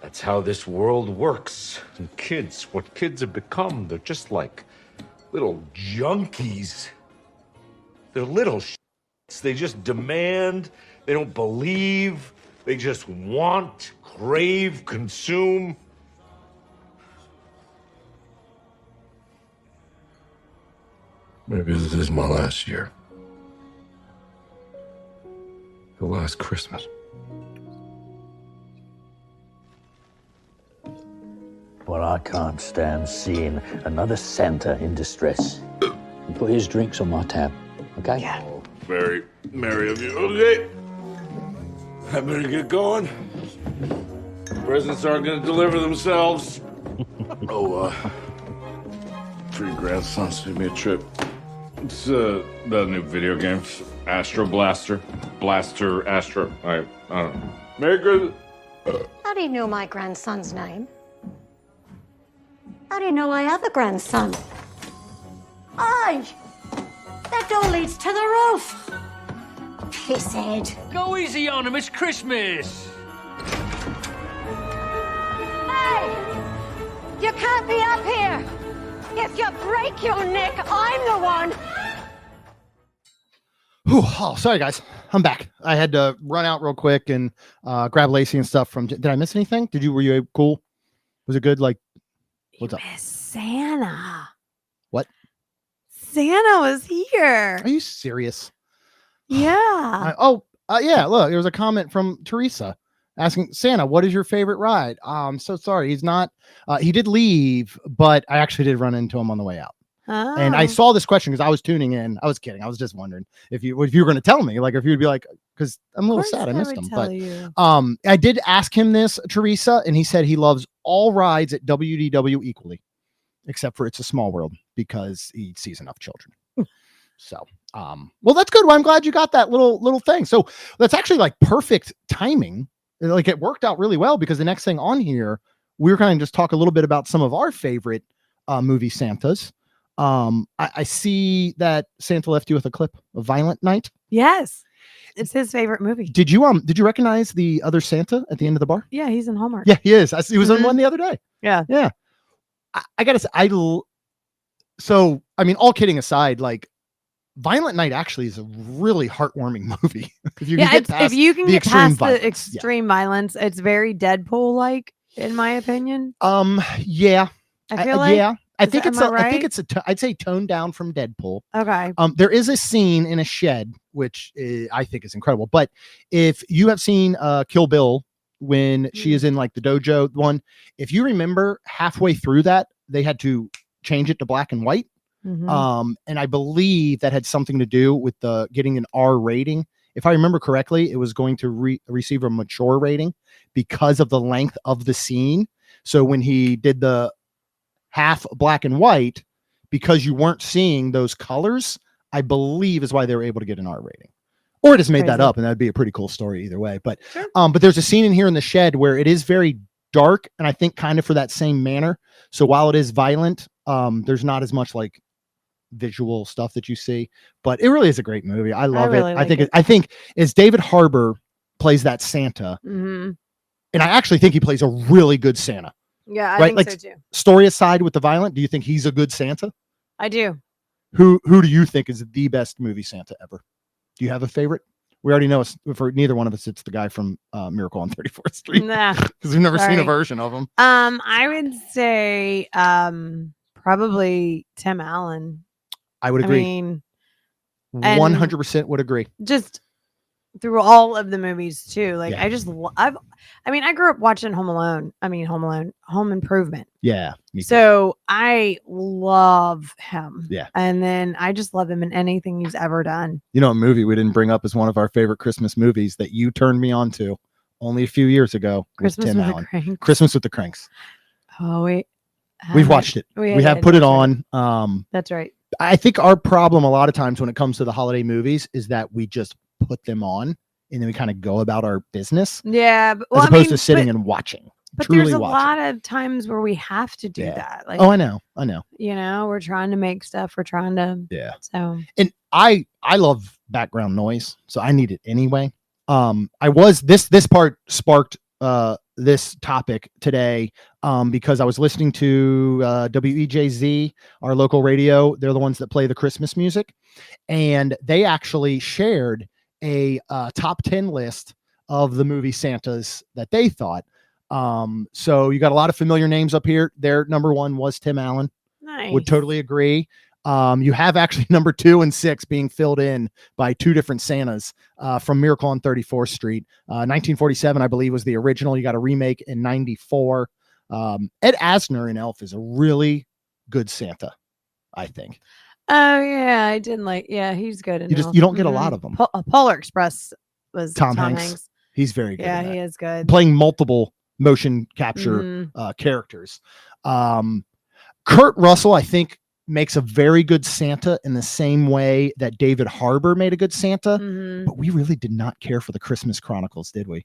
S14: That's how this world works. And kids, what kids have become, they're just like little junkies. They're little shits. They just demand. They don't believe. They just want, crave, consume. Maybe this is my last year. The last Christmas.
S16: Well, I can't stand seeing another Santa in distress. You put his drinks on my tab, okay? Yeah.
S14: Oh, very merry of you. Okay. I better get going. Presents aren't going to deliver themselves. For your grandson, send me a trip. It's the new video games. Astro Blaster. Blaster Astro. I don't know. Merry Christmas.
S15: How do you know my grandson's name? How do you know I have a grandson? Aye! That door leads to the roof. Pisshead.
S16: Go easy on him, it's Christmas.
S15: Hey! You can't be up here. If you break your neck, I'm the one.
S1: Whew, oh, sorry guys, I'm back. I had to run out real quick and grab Lacey and stuff from. Did I miss anything? Were you cool? Was it good? Like, what's up?
S2: Santa.
S1: What?
S2: Santa was here.
S1: Are you serious?
S2: Yeah.
S1: Yeah. Look, there was a comment from Teresa asking Santa, what is your favorite ride? I'm so sorry. He's not, he did leave, but I actually did run into him on the way out.
S2: Oh.
S1: And I saw this question because I was tuning in. I was kidding. I was just wondering if you were going to tell me, like, if you'd be like, because I'm a little sad I missed him. But I did ask him this, Teresa, and he said he loves all rides at WDW equally, except for It's a Small World because he sees enough children. So, well, that's good. Well, I'm glad you got that little thing. So that's actually like perfect timing. Like it worked out really well because the next thing on here, we were kind of just talk a little bit about some of our favorite movie Santas. I see that Santa left you with a clip of Violent Night.
S2: Yes. It's his favorite movie.
S1: Did you recognize the other Santa at the end of the bar?
S2: Yeah, he's in Hallmark.
S1: Yeah, he is. He was on one the other day.
S2: Yeah.
S1: Yeah. I gotta say, so I mean, all kidding aside, like Violent Night actually is a really heartwarming movie. If you can get past the
S2: extreme violence, it's very Deadpool-like, in my opinion.
S1: Yeah.
S2: I feel like.
S1: Yeah. I think it's
S2: right?
S1: I'd say toned down from Deadpool.
S2: Okay.
S1: There is a scene in a shed, which I think is incredible. But if you have seen Kill Bill, when she is in like the dojo one, if you remember halfway through that, they had to change it to black and white.
S2: Mm-hmm.
S1: And I believe that had something to do with the getting an R rating. If I remember correctly, it was going to receive a mature rating because of the length of the scene. So when he did the half black and white, because you weren't seeing those colors, I believe is why they were able to get an R rating. Or it just made that up, and that'd be a pretty cool story either way. But but there's a scene in here in the shed where it is very dark, and I think kind of for that same manner. So while it is violent, there's not as much like visual stuff that you see, but it really is a great movie. I love it. I think as David Harbour plays that Santa, and I actually think he plays a really good Santa.
S2: Yeah, I
S1: think
S2: so too.
S1: Story aside with the violent, do you think he's a good Santa?
S2: I do.
S1: Who do you think is the best movie Santa ever? Do you have a favorite? We already know for neither one of us, it's the guy from Miracle on 34th Street.
S2: Nah,
S1: because we've never seen a version of him.
S2: I would say probably Tim Allen.
S1: I would agree.
S2: I mean,
S1: 100% would agree.
S2: Just through all of the movies too. Like I just I grew up watching Home Alone. Home Improvement.
S1: Yeah.
S2: So I love him.
S1: Yeah.
S2: And then I just love him in anything he's ever done.
S1: You know, a movie we didn't bring up as one of our favorite Christmas movies that you turned me on to only a few years ago.
S2: Christmas
S1: Tim
S2: with
S1: Allen.
S2: the Cranks.
S1: Christmas with the Cranks.
S2: Oh,
S1: we've watched it. We have put it on.
S2: That's right.
S1: I think our problem a lot of times when it comes to the holiday movies is that we just put them on and then we kind of go about our business.
S2: Yeah.
S1: As opposed to sitting and watching.
S2: But there's a lot of times where we have to do that. Like,
S1: I know.
S2: You know, we're trying to make stuff. We're trying to.
S1: Yeah.
S2: So.
S1: And I love background noise, so I need it anyway. This part sparked this topic today because I was listening to WEJZ, our local radio. They're the ones that play the Christmas music, and they actually shared a top 10 list of the movie Santas that they thought. So you got a lot of familiar names up here. Their number one was Tim Allen.
S2: Nice.
S1: Would totally agree. You have actually number 2 and 6 being filled in by two different Santas from Miracle on 34th Street. 1947, I believe, was the original. You got a remake in 94. Ed Asner in Elf is a really good Santa, I think.
S2: Oh yeah, I didn't like. Yeah, he's good.
S1: You don't get a lot of them.
S2: Polar Express was
S1: Tom Hanks. He's very good.
S2: Yeah, he is good.
S1: Playing multiple motion capture characters. Kurt Russell, I think, makes a very good Santa in the same way that David Harbour made a good Santa, but we really did not care for the Christmas Chronicles, did we?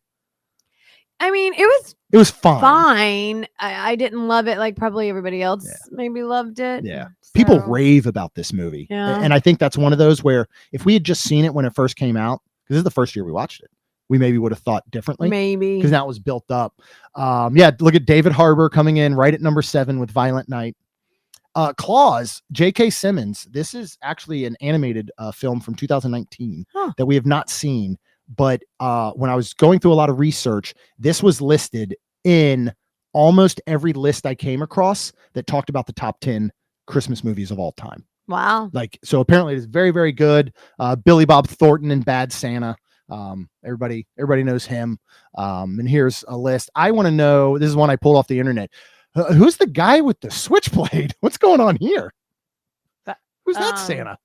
S2: I mean, it
S1: was fine.
S2: I didn't love it like probably everybody else maybe loved it.
S1: Yeah. People rave about this movie.
S2: Yeah.
S1: And I think that's one of those where if we had just seen it when it first came out, because this is the first year we watched it, we maybe would have thought differently.
S2: Maybe.
S1: Because now it was built up. Look at David Harbour coming in right at number 7 with Violent Night. Claus, J.K. Simmons. This is actually an animated film from 2019 that we have not seen. But when I was going through a lot of research, this was listed in almost every list I came across that talked about the top 10 Christmas movies of all time.
S2: Wow.
S1: Like, so apparently it is very, very good. Billy Bob Thornton and Bad Santa. Everybody knows him. And here's a list. I want to know, this is one I pulled off the internet. Who's the guy with the switchblade? What's going on here? Who's that Santa?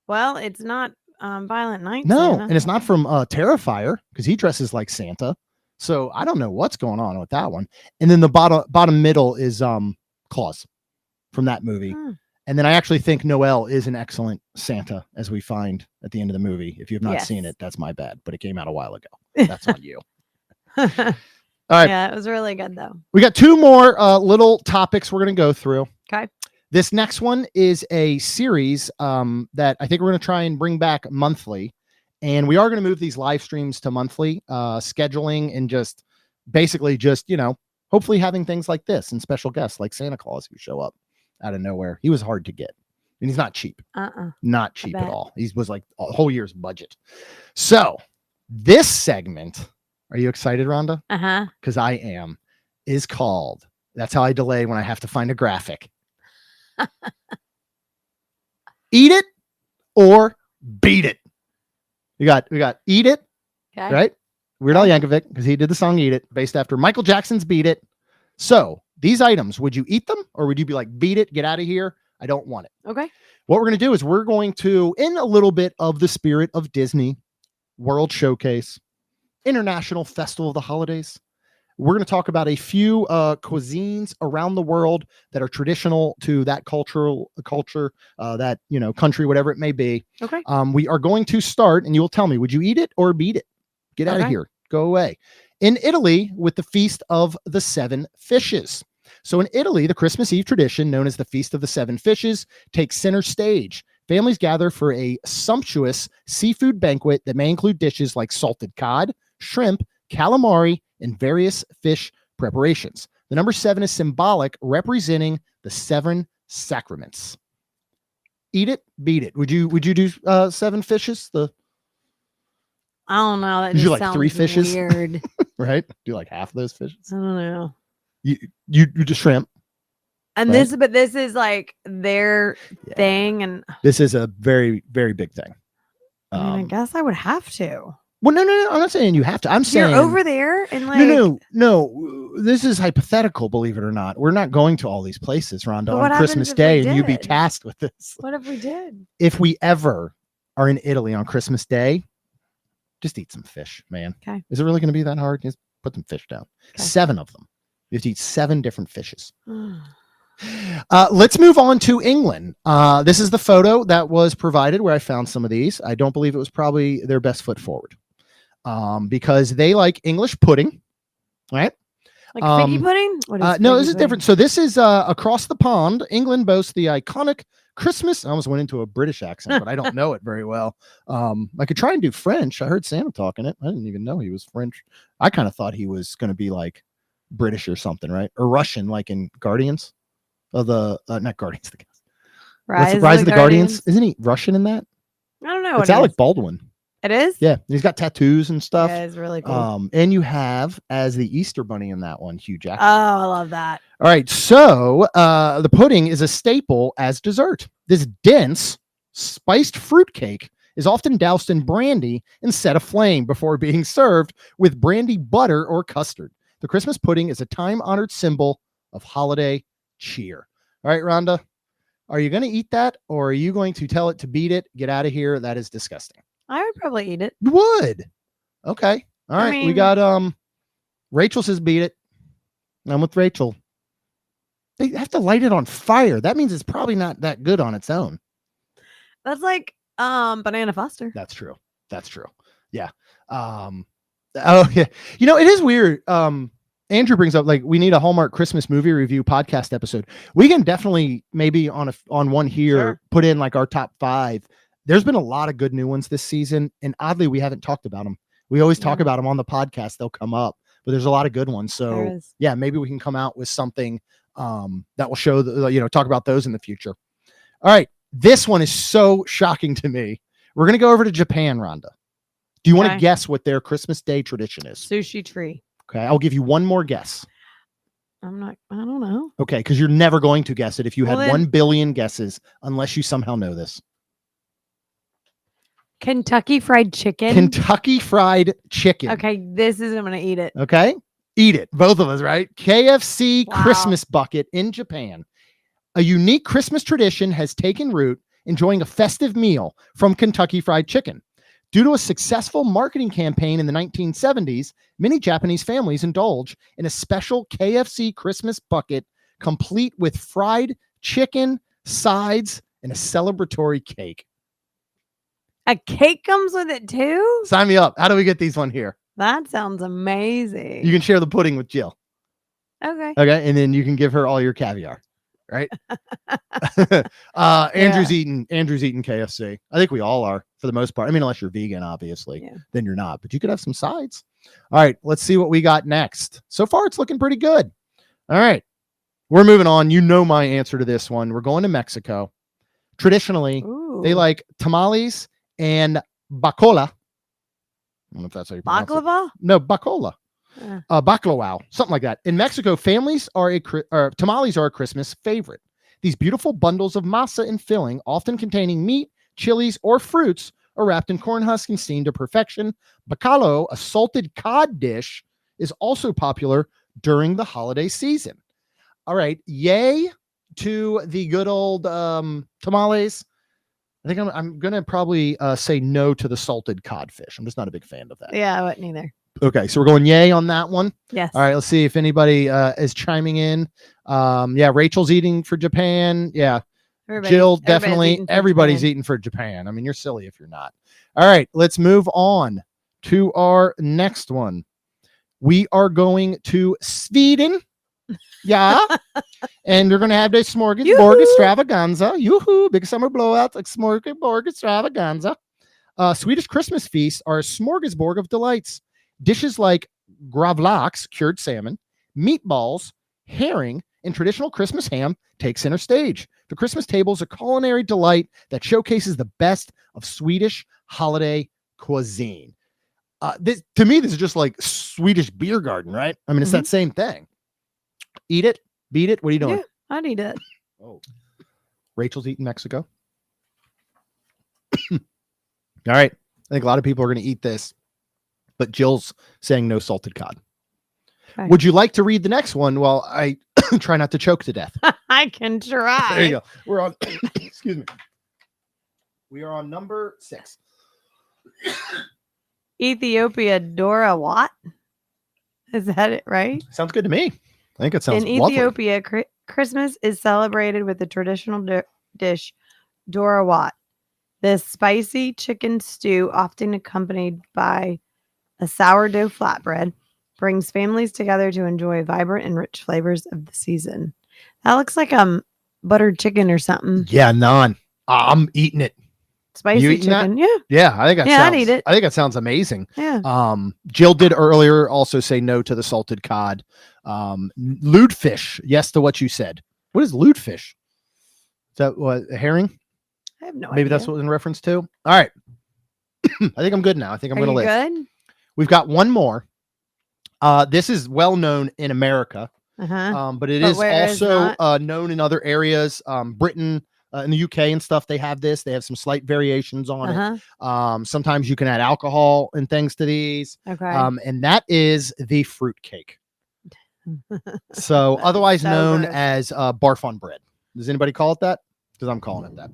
S2: Well, it's not Violent Night.
S1: No,
S2: Santa.
S1: and it's not from Terrifier, because he dresses like Santa. So I don't know what's going on with that one. And then the bottom middle is Claus from that movie. And then I actually think Noel is an excellent Santa, as we find at the end of the movie. If you have not seen it, that's my bad, but it came out a while ago. That's on you. All right.
S2: Yeah, it was really good though.
S1: We got two more little topics we're going to go through.
S2: Okay.
S1: This next one is a series that I think we're going to try and bring back monthly. And we are going to move these live streams to monthly scheduling, and just basically just, hopefully having things like this and special guests like Santa Claus who show up out of nowhere. He was hard to get, and he's not cheap. Not cheap at all. He was like a whole year's budget. So this segment, are you excited, Rhonda? Because I am, is called, that's how I delay when I have to find a graphic. Eat it or beat it. We got Eat It, right? Weird Al Yankovic, because he did the song Eat It, based after Michael Jackson's Beat It. So these items, would you eat them, or would you be like, beat it, get out of here, I don't want it?
S2: Okay.
S1: What we're going to do is we're going to, in a little bit of the spirit of Disney World Showcase, International Festival of the Holidays, we're going to talk about a few cuisines around the world that are traditional to that culture, that, country, whatever it may be.
S2: Okay.
S1: We are going to start, and you will tell me, would you eat it or beat it? Get out of here. Go away. In Italy, with the Feast of the Seven Fishes. So in Italy, the Christmas Eve tradition, known as the Feast of the Seven Fishes, takes center stage. Families gather for a sumptuous seafood banquet that may include dishes like salted cod, shrimp, calamari, and various fish preparations. The number 7 is symbolic, representing the 7 sacraments. Eat it, beat it. Would you do 7 fishes?
S2: I don't know. That
S1: you
S2: just
S1: like
S2: sounds
S1: 3 fishes,
S2: weird.
S1: right? Do like half of those fishes?
S2: I don't know.
S1: You just shrimp.
S2: And
S1: right?
S2: this is like their thing, and
S1: this is a very, very big thing.
S2: I guess I would have to.
S1: Well, no. I'm not saying you have to. I'm saying
S2: you're over there and like
S1: no. This is hypothetical, believe it or not. We're not going to all these places, Rhonda, on Christmas Day, and you be tasked with this.
S2: What if we did?
S1: If we ever are in Italy on Christmas Day, just eat some fish, man.
S2: Okay.
S1: Is it really going to be that hard? Just put some fish down. Okay. 7 of them. You have to eat 7 different fishes. Let's move on to England. This is the photo that was provided where I found some of these. I don't believe it was probably their best foot forward. Because they like English pudding, right?
S2: Like figgy pudding? What is
S1: no, this is different. So this is across the pond. England boasts the iconic Christmas. I almost went into a British accent, but I don't know it very well. I could try and do French. I heard Santa talking it. I didn't even know he was French. I kind of thought he was going to be like British or something, right? Or Russian, like in Guardians of the not Guardians. Rise of the Guardians. Isn't he Russian in that?
S2: I don't know.
S1: It's Alec Baldwin.
S2: It is?
S1: Yeah, he's got tattoos and stuff.
S2: Yeah, it's really cool.
S1: And you have, as the Easter Bunny in that one, Hugh Jackman.
S2: Oh, I love that.
S1: All right, so the pudding is a staple as dessert. This dense, spiced fruitcake is often doused in brandy and set aflame before being served with brandy butter or custard. The Christmas pudding is a time-honored symbol of holiday cheer. All right, Rhonda, are you going to eat that, or are you going to tell it to beat it? Get out of here. That is disgusting.
S2: I would probably eat it.
S1: You would. Okay. All right. We got Rachel says beat it. I'm with Rachel. They have to light it on fire. That means it's probably not that good on its own.
S2: That's like Banana Foster.
S1: That's true. Yeah. Oh yeah. It is weird. Andrew brings up, like, we need a Hallmark Christmas movie review podcast episode. We can definitely maybe on one here put in like our top 5. There's been a lot of good new ones this season, and oddly, we haven't talked about them. We always talk about them on the podcast. They'll come up, but there's a lot of good ones. So yeah, maybe we can come out with something that will show talk about those in the future. All right. This one is so shocking to me. We're going to go over to Japan, Rhonda. Do you want to guess what their Christmas Day tradition is?
S2: Sushi tree.
S1: Okay. I'll give you one more guess.
S2: I don't know.
S1: Okay, because you're never going to guess it if you had 1 billion guesses, unless you somehow know this.
S2: Kentucky Fried Chicken.
S1: Kentucky Fried Chicken.
S2: Okay, this is I'm gonna eat it.
S1: Okay, eat it. Both of us, right? KFC Christmas bucket in Japan. A unique Christmas tradition has taken root, enjoying a festive meal from Kentucky Fried Chicken. Due to a successful marketing campaign in the 1970s, many Japanese families indulge in a special KFC Christmas bucket, complete with fried chicken, sides, and a celebratory cake.
S2: A cake comes with it too?
S1: Sign me up. How do we get these one here?
S2: That sounds amazing.
S1: You can share the pudding with Jill.
S2: Okay.
S1: Okay, and then you can give her all your caviar. Right? Andrew's eating KFC. I think we all are for the most part. I mean, unless you're vegan, obviously, then you're not, but you could have some sides. All right, let's see what we got next. So far, it's looking pretty good. All right, we're moving on. You know my answer to this one. We're going to Mexico. Traditionally, they like tamales and bacola. I don't know if that's how you pronounce
S2: baklava?
S1: It. No, bacola. Baklava, something like that. In Mexico, tamales are a Christmas favorite. These beautiful bundles of masa and filling, often containing meat, chilies, or fruits, are wrapped in corn husk and steamed to perfection. Bacalao, a salted cod dish, is also popular during the holiday season. All right, yay to the good old tamales. I think I'm gonna probably say no to the salted codfish. I'm just not a big fan of that.
S2: Yeah, I wouldn't either.
S1: Okay, so we're going yay on that one.
S2: Yes.
S1: All right, let's see if anybody is chiming in. Yeah, Rachel's eating for Japan. Yeah. Jill, definitely. Everybody's eating for Japan. I mean, you're silly if you're not. All right, let's move on to our next one. We are going to Sweden. Yeah. And we're going to have the smorgasbord extravaganza. Yoo-hoo, big summer blowout, like smorgasbord extravaganza. Swedish Christmas feasts are a smorgasbord of delights. Dishes like gravlax, cured salmon, meatballs, herring, and traditional Christmas ham take center stage. The Christmas table is a culinary delight that showcases the best of Swedish holiday cuisine. To me, this is just like Swedish beer garden, right? I mean, it's that same thing. Eat it, beat it. What are you doing?
S2: Yeah, I'd eat it.
S1: Oh, Rachel's eating Mexico. All right. I think a lot of people are going to eat this, but Jill's saying no salted cod. Okay. Would you like to read the next one while I try not to choke to death?
S2: I can try.
S1: There you go. We're on, excuse me. We are on number 6.
S2: Ethiopia Dora what? Is that it, right?
S1: Sounds good to me. I think it sounds
S2: In Ethiopia, Christmas is celebrated with the traditional dish Dora wat. This spicy chicken stew, often accompanied by a sourdough flatbread, brings families together to enjoy vibrant and rich flavors of the season. That looks like buttered chicken or something.
S1: Yeah, naan. I'm eating it.
S2: Spicy chicken.
S1: That? Yeah. I think
S2: I'd eat it.
S1: I think that sounds amazing.
S2: Yeah.
S1: Jill did earlier also say no to the salted cod. Lutefish, yes to what you said. What is lutefish? Is that what, a herring?
S2: I have no idea.
S1: Maybe that's what in reference to. All right. I think I'm good now. I think I'm going to live.
S2: Good?
S1: We've got one more. This is well known in America, but it is also known in other areas. Britain, in the UK and stuff, they have this. They have some slight variations on it. Sometimes you can add alcohol and things to these.
S2: Okay.
S1: And that is the fruit cake. So otherwise known as barf on bread. Does anybody call it that? Because I'm calling it that.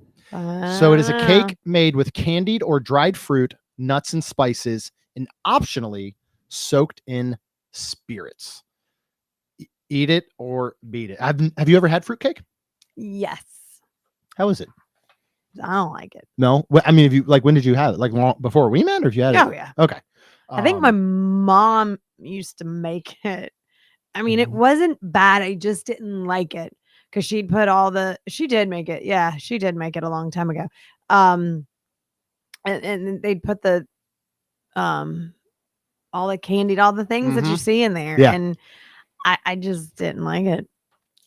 S1: So it is a cake made with candied or dried fruit, nuts, and spices, and optionally soaked in spirits. Eat it or beat it. Have you ever had fruitcake?
S2: Yes.
S1: How is it?
S2: I don't like it.
S1: No, I mean, if you like, when did you have it? Like long before we met, or if you had it?
S2: Oh yeah.
S1: Okay.
S2: I think my mom used to make it. I mean, it wasn't bad. I just didn't like it because she'd put she did make it. Yeah, she did make it a long time ago. And they'd put all the candied, all the things that you see in there.
S1: Yeah.
S2: And I just didn't like it.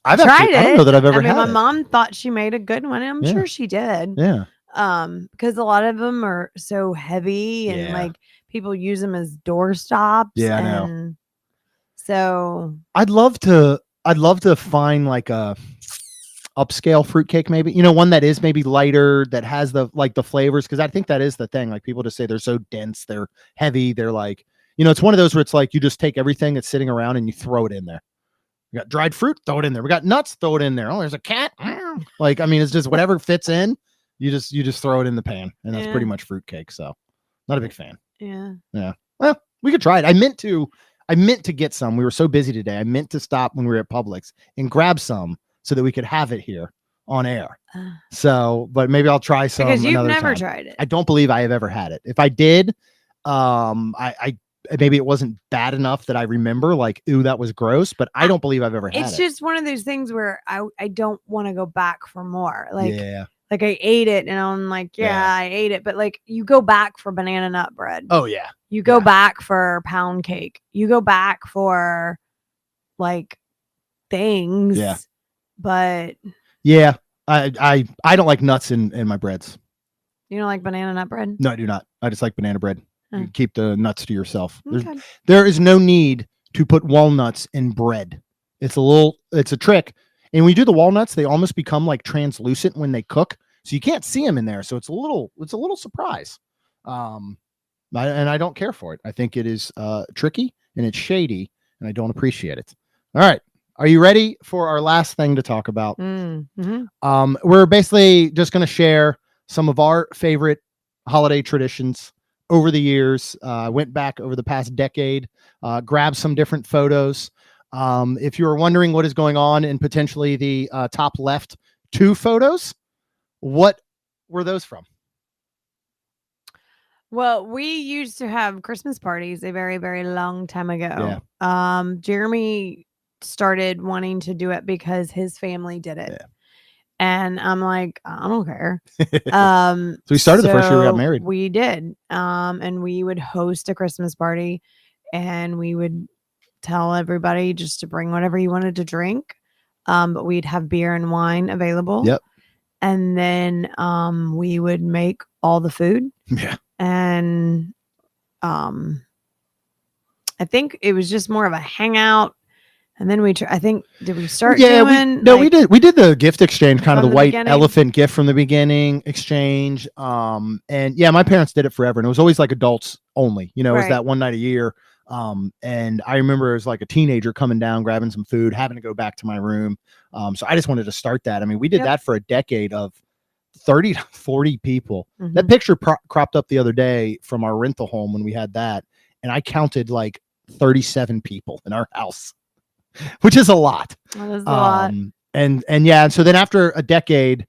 S1: I've tried it. I don't know that I've ever had
S2: my
S1: it.
S2: mom thought she made a good one. And I'm sure she did.
S1: Yeah.
S2: Because a lot of them are so heavy and like people use them as doorstops.
S1: Yeah, I
S2: and
S1: know.
S2: So
S1: I'd love to I'd love to find like a upscale fruitcake, maybe, one that is maybe lighter, that has the flavors. Because I think that is the thing. Like, people just say they're so dense, they're heavy, they're like, it's one of those where it's like you just take everything that's sitting around and you throw it in there. We got dried fruit, throw it in there. We got nuts, throw it in there. Oh, there's a cat. Like, I mean, it's just whatever fits in. You just throw it in the pan, and that's pretty much fruitcake. So, not a big fan. Yeah. Well, we could try it. I meant to get some. We were so busy today. I meant to stop when we were at Publix and grab some so that we could have it here on air. So, but maybe I'll try some.
S2: Because you've
S1: another
S2: never
S1: time.
S2: tried it.
S1: I don't believe I have ever had it. If I did, I maybe it wasn't bad enough that I remember, like, ooh, that was gross, but I don't believe I've ever had it.
S2: It's just one of those things where I don't want to go back for more. Like,
S1: yeah.
S2: Like, I ate it and I'm like, I ate it. But like, you go back for banana nut bread.
S1: Oh yeah.
S2: You go back for pound cake. You go back for like things.
S1: Yeah.
S2: But
S1: yeah, I don't like nuts in my breads.
S2: You don't like banana nut bread?
S1: No, I do not. I just like banana bread. You keep the nuts to yourself.
S2: Okay.
S1: There is no need to put walnuts in bread. It's a trick. And when you do the walnuts, they almost become like translucent when they cook. So you can't see them in there. So it's a little surprise. And I don't care for it. I think it is tricky and it's shady, and I don't appreciate it. All right. Are you ready for our last thing to talk about? We're basically just going to share some of our favorite holiday traditions over the years. Went back over the past decade, grabbed some different photos. If you were wondering what is going on in potentially the top left 2 photos, what were those from?
S2: Well, we used to have Christmas parties a very, very long time ago. Yeah. Jeremy started wanting to do it because his family did it. Yeah. And I'm like, I don't care.
S1: So we started the first year we got married.
S2: We did. And we would host a Christmas party, and we would tell everybody just to bring whatever you wanted to drink. But we'd have beer and wine available.
S1: Yep.
S2: And then we would make all the food.
S1: Yeah.
S2: And I think it was just more of a hangout. And then I think, did we start doing?
S1: We did. We did the gift exchange, kind of the white
S2: beginning?
S1: Elephant gift from the beginning exchange. And yeah, my parents did it forever, and it was always like adults only. It was that one night a year. And I remember as like a teenager coming down, grabbing some food, having to go back to my room. So I just wanted to start that. I mean, we did that for a decade of 30 to 40 people. Mm-hmm. That picture cropped up the other day from our rental home when we had that, and I counted like 37 people in our house, which is a lot.
S2: That is a lot.
S1: And yeah, so then after a decade,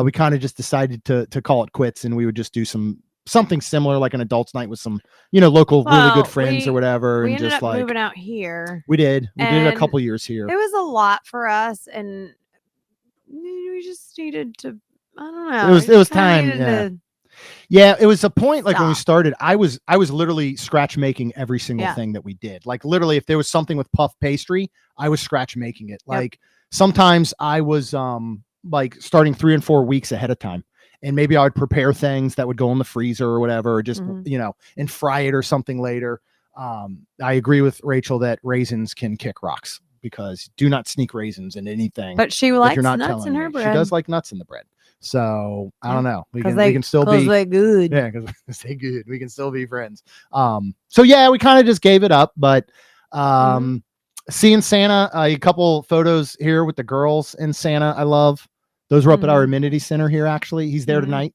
S1: we kind of just decided to call it quits, and we would just do something similar, like an adults night with some, local really good friends or whatever.
S2: We
S1: and
S2: ended
S1: just
S2: up
S1: like
S2: moving out here.
S1: We did it a couple years here.
S2: It was a lot for us, and we just needed to. I don't know.
S1: It was time. Yeah, it was a point like when we started, I was literally scratch making every single thing that we did. Like literally, if there was something with puff pastry, I was scratch making it. Like sometimes I was like starting 3 and 4 weeks ahead of time. And maybe I would prepare things that would go in the freezer or whatever, or just, and fry it or something later. I agree with Rachel that raisins can kick rocks, because do not sneak raisins in anything.
S2: But she likes nuts in her bread.
S1: She does like nuts in the bread. So I don't know. We can still be
S2: good.
S1: Yeah, because they good. We can still be friends. So yeah, we kind of just gave it up, but seeing Santa, a couple photos here with the girls in Santa, I love. Those were up at our amenity center here. Actually, he's there tonight.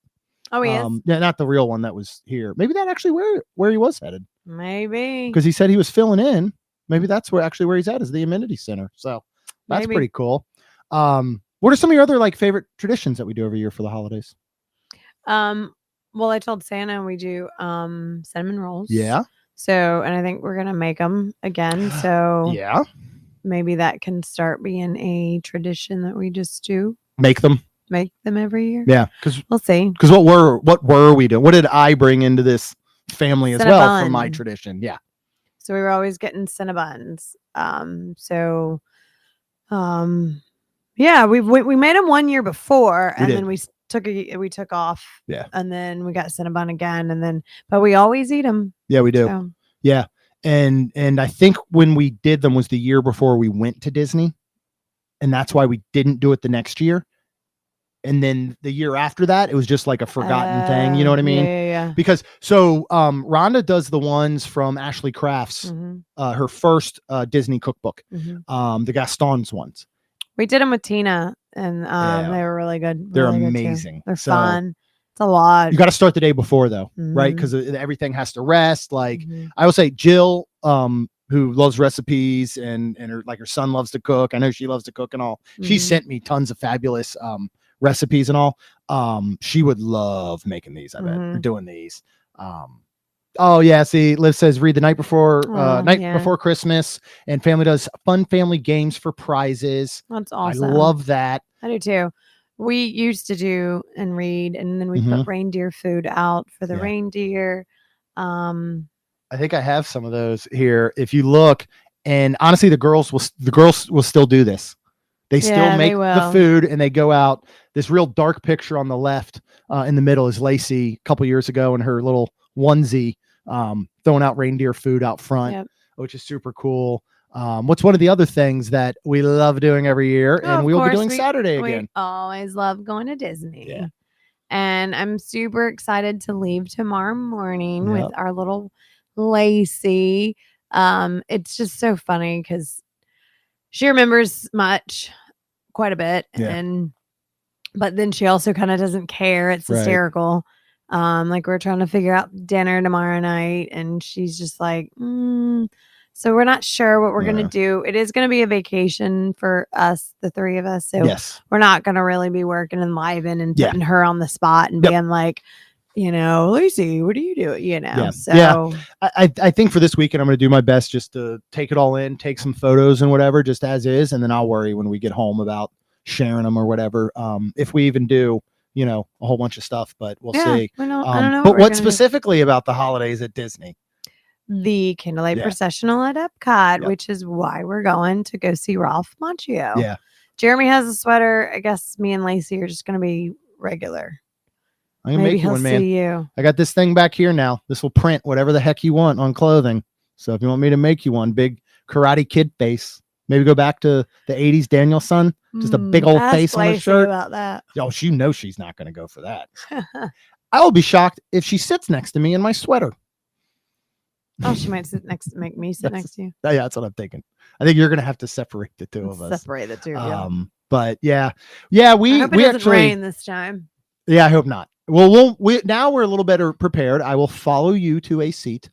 S2: Oh, he is?
S1: Yeah, not the real one that was here. Maybe that actually where he was headed.
S2: Maybe,
S1: because he said he was filling in. Maybe that's where he's at, is the amenity center. So that's pretty cool. What are some of your other like favorite traditions that we do every year for the holidays?
S2: Well, I told Santa we do cinnamon rolls.
S1: Yeah.
S2: So, and I think we're gonna make them again. So
S1: yeah,
S2: maybe that can start being a tradition that we just do.
S1: Make them
S2: every year.
S1: Yeah, because
S2: we'll see.
S1: Because what were we doing? What did I bring into this family as well for my tradition? Yeah.
S2: So we were always getting Cinnabuns. Yeah, we made them 1 year before, and then we took off.
S1: Yeah.
S2: And then we got Cinnabon again, but we always eat them.
S1: Yeah, we do.
S2: So.
S1: Yeah. And I think when we did them was the year before we went to Disney. and that's why we didn't do it the next year. And then the year after that, it was just like a forgotten thing. You know what I mean?
S2: Yeah.
S1: Because so Rhonda does the ones from Ashley Crafts, her first Disney cookbook, the Gaston's ones.
S2: We did them with Tina, and they were really good.
S1: They're
S2: really
S1: amazing.
S2: They're fun. It's a lot.
S1: You got to start the day before though, right? Because everything has to rest. Like I will say, Jill, who loves recipes and her son loves to cook. I know she loves to cook and all. She sent me tons of fabulous recipes and all. She would love making these, I bet, or doing these. Oh yeah, see, Liv says read the night before before Christmas, and family does fun family games for prizes.
S2: That's awesome.
S1: I love that.
S2: I do too. We used to do and read, and then we put reindeer food out for the reindeer.
S1: I think I have some of those here. If you look, and honestly, the girls will still do this. They still make the food, and they go out. This real dark picture on the left, in the middle is Lacey a couple years ago in her little onesie, throwing out reindeer food out front, which is super cool. What's one of the other things that we love doing every year, and we will be doing Saturday again?
S2: We always love going to Disney, and I'm super excited to leave tomorrow morning with our little Lacey. It's just so funny because she remembers quite a bit, but then she also kind of doesn't care. It's hysterical. Like we're trying to figure out dinner tomorrow night, and she's just like, so we're not sure what we're gonna do. It is gonna be a vacation for us, the three of us. So we're not gonna really be working and living and putting her on the spot and being like, Lacey, what do you do? So
S1: I think for this weekend I'm gonna do my best just to take it all in, take some photos and whatever, just as is, and then I'll worry when we get home about sharing them or whatever. If we even do, a whole bunch of stuff, but we'll see.
S2: I don't know.
S1: But what specifically about the holidays at Disney?
S2: The Candlelight Processional at Epcot, which is why we're going to go see Ralph Macchio.
S1: Yeah.
S2: Jeremy has a sweater. I guess me and Lacey are just going to be regular.
S1: I'm going to make you one, man.
S2: See you.
S1: I got this thing back here now. This will print whatever the heck you want on clothing. So if you want me to make you one, big Karate Kid face, maybe go back to the 80s Daniel son, just a big old face on a shirt.
S2: About that.
S1: Oh, she's not going to go for that. I will be shocked if she sits next to me in my sweater.
S2: Oh, she might make me sit next to you.
S1: Yeah, that's what I'm thinking. I think you're going to have to separate the two of us.
S2: Separate the two.
S1: But we
S2: I hope it doesn't
S1: actually
S2: rain this time.
S1: Yeah, I hope not. Well, now we're a little better prepared. I will follow you to a seat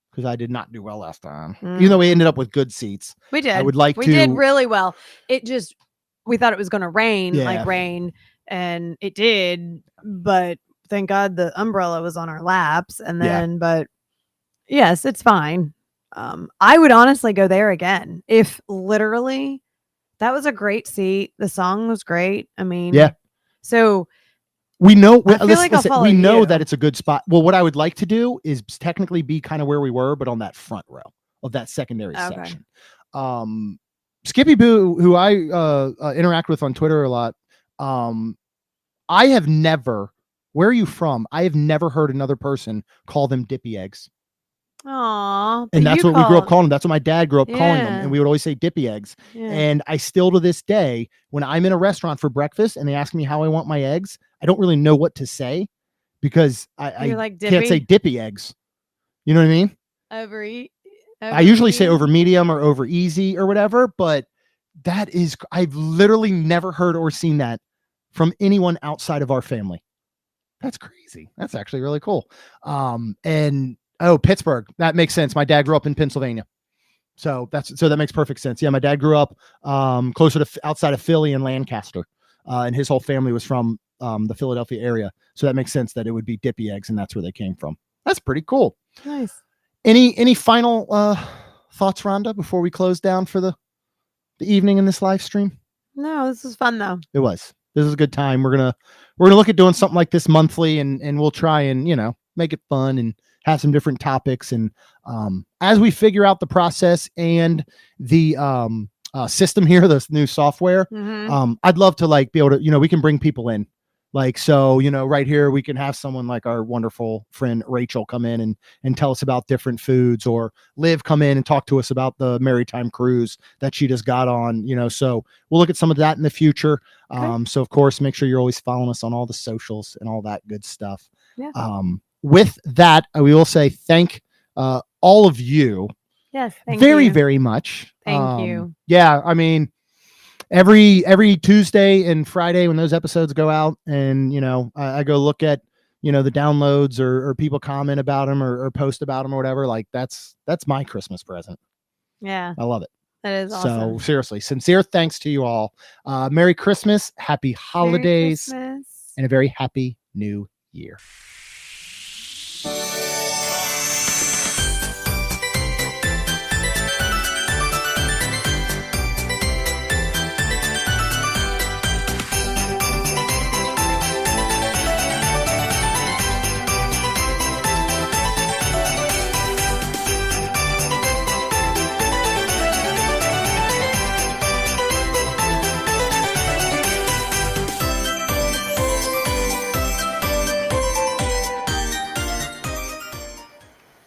S1: because I did not do well last time. Even though we ended up with good seats.
S2: We did.
S1: I would like
S2: we did really well. We thought it was going to rain, and it did. But thank God the umbrella was on our laps, and then but. Yes, it's fine. I would honestly go there again. If literally that was a great seat. The song was great. I mean, so
S1: we know,
S2: we
S1: know that it's a good spot. Well, what I would like to do is technically be kind of where we were, but on that front row of that secondary section. Skippy Boo, who I interact with on Twitter a lot. I have never, where are you from? I have never heard another person call them dippy eggs.
S2: Aww,
S1: and that's what we grew up calling them. That's what my dad grew up calling them. And we would always say dippy eggs. And I still to this day, when I'm in a restaurant for breakfast and they ask me how I want my eggs, I don't really know what to say because I can't say dippy eggs. You know what I mean? I usually say over medium or over easy or whatever, but I've literally never heard or seen that from anyone outside of our family. That's crazy. That's actually really cool. Oh, Pittsburgh. That makes sense. My dad grew up in Pennsylvania. So that makes perfect sense. Yeah, my dad grew up closer to outside of Philly and Lancaster. And his whole family was from the Philadelphia area. So that makes sense that it would be dippy eggs, and that's where they came from. That's pretty cool.
S2: Nice.
S1: Any final thoughts, Rhonda, before we close down for the evening in this live stream?
S2: No, this was fun though.
S1: It was. This is a good time. We're gonna look at doing something like this monthly, and we'll try and make it fun and have some different topics. And as we figure out the process and the system here, this new software, I'd love to be able to, we can bring people in Like, so, right here, we can have someone like our wonderful friend Rachel come in and tell us about different foods, or Liv come in and talk to us about the maritime cruise that she just got on, so we'll look at some of that in the future. So of course, make sure you're always following us on all the socials and all that good stuff.
S2: Yeah.
S1: With that, we will say thank all of you.
S2: Yes.
S1: Very, very much.
S2: Thank you.
S1: Yeah. I mean, every Tuesday and Friday when those episodes go out, and I go look at the downloads or people comment about them or post about them or whatever, like that's my Christmas present.
S2: Yeah,
S1: I love it.
S2: That is awesome.
S1: So seriously, sincere thanks to you all. Merry Christmas, happy holidays,
S2: Merry Christmas.
S1: and a very happy new year.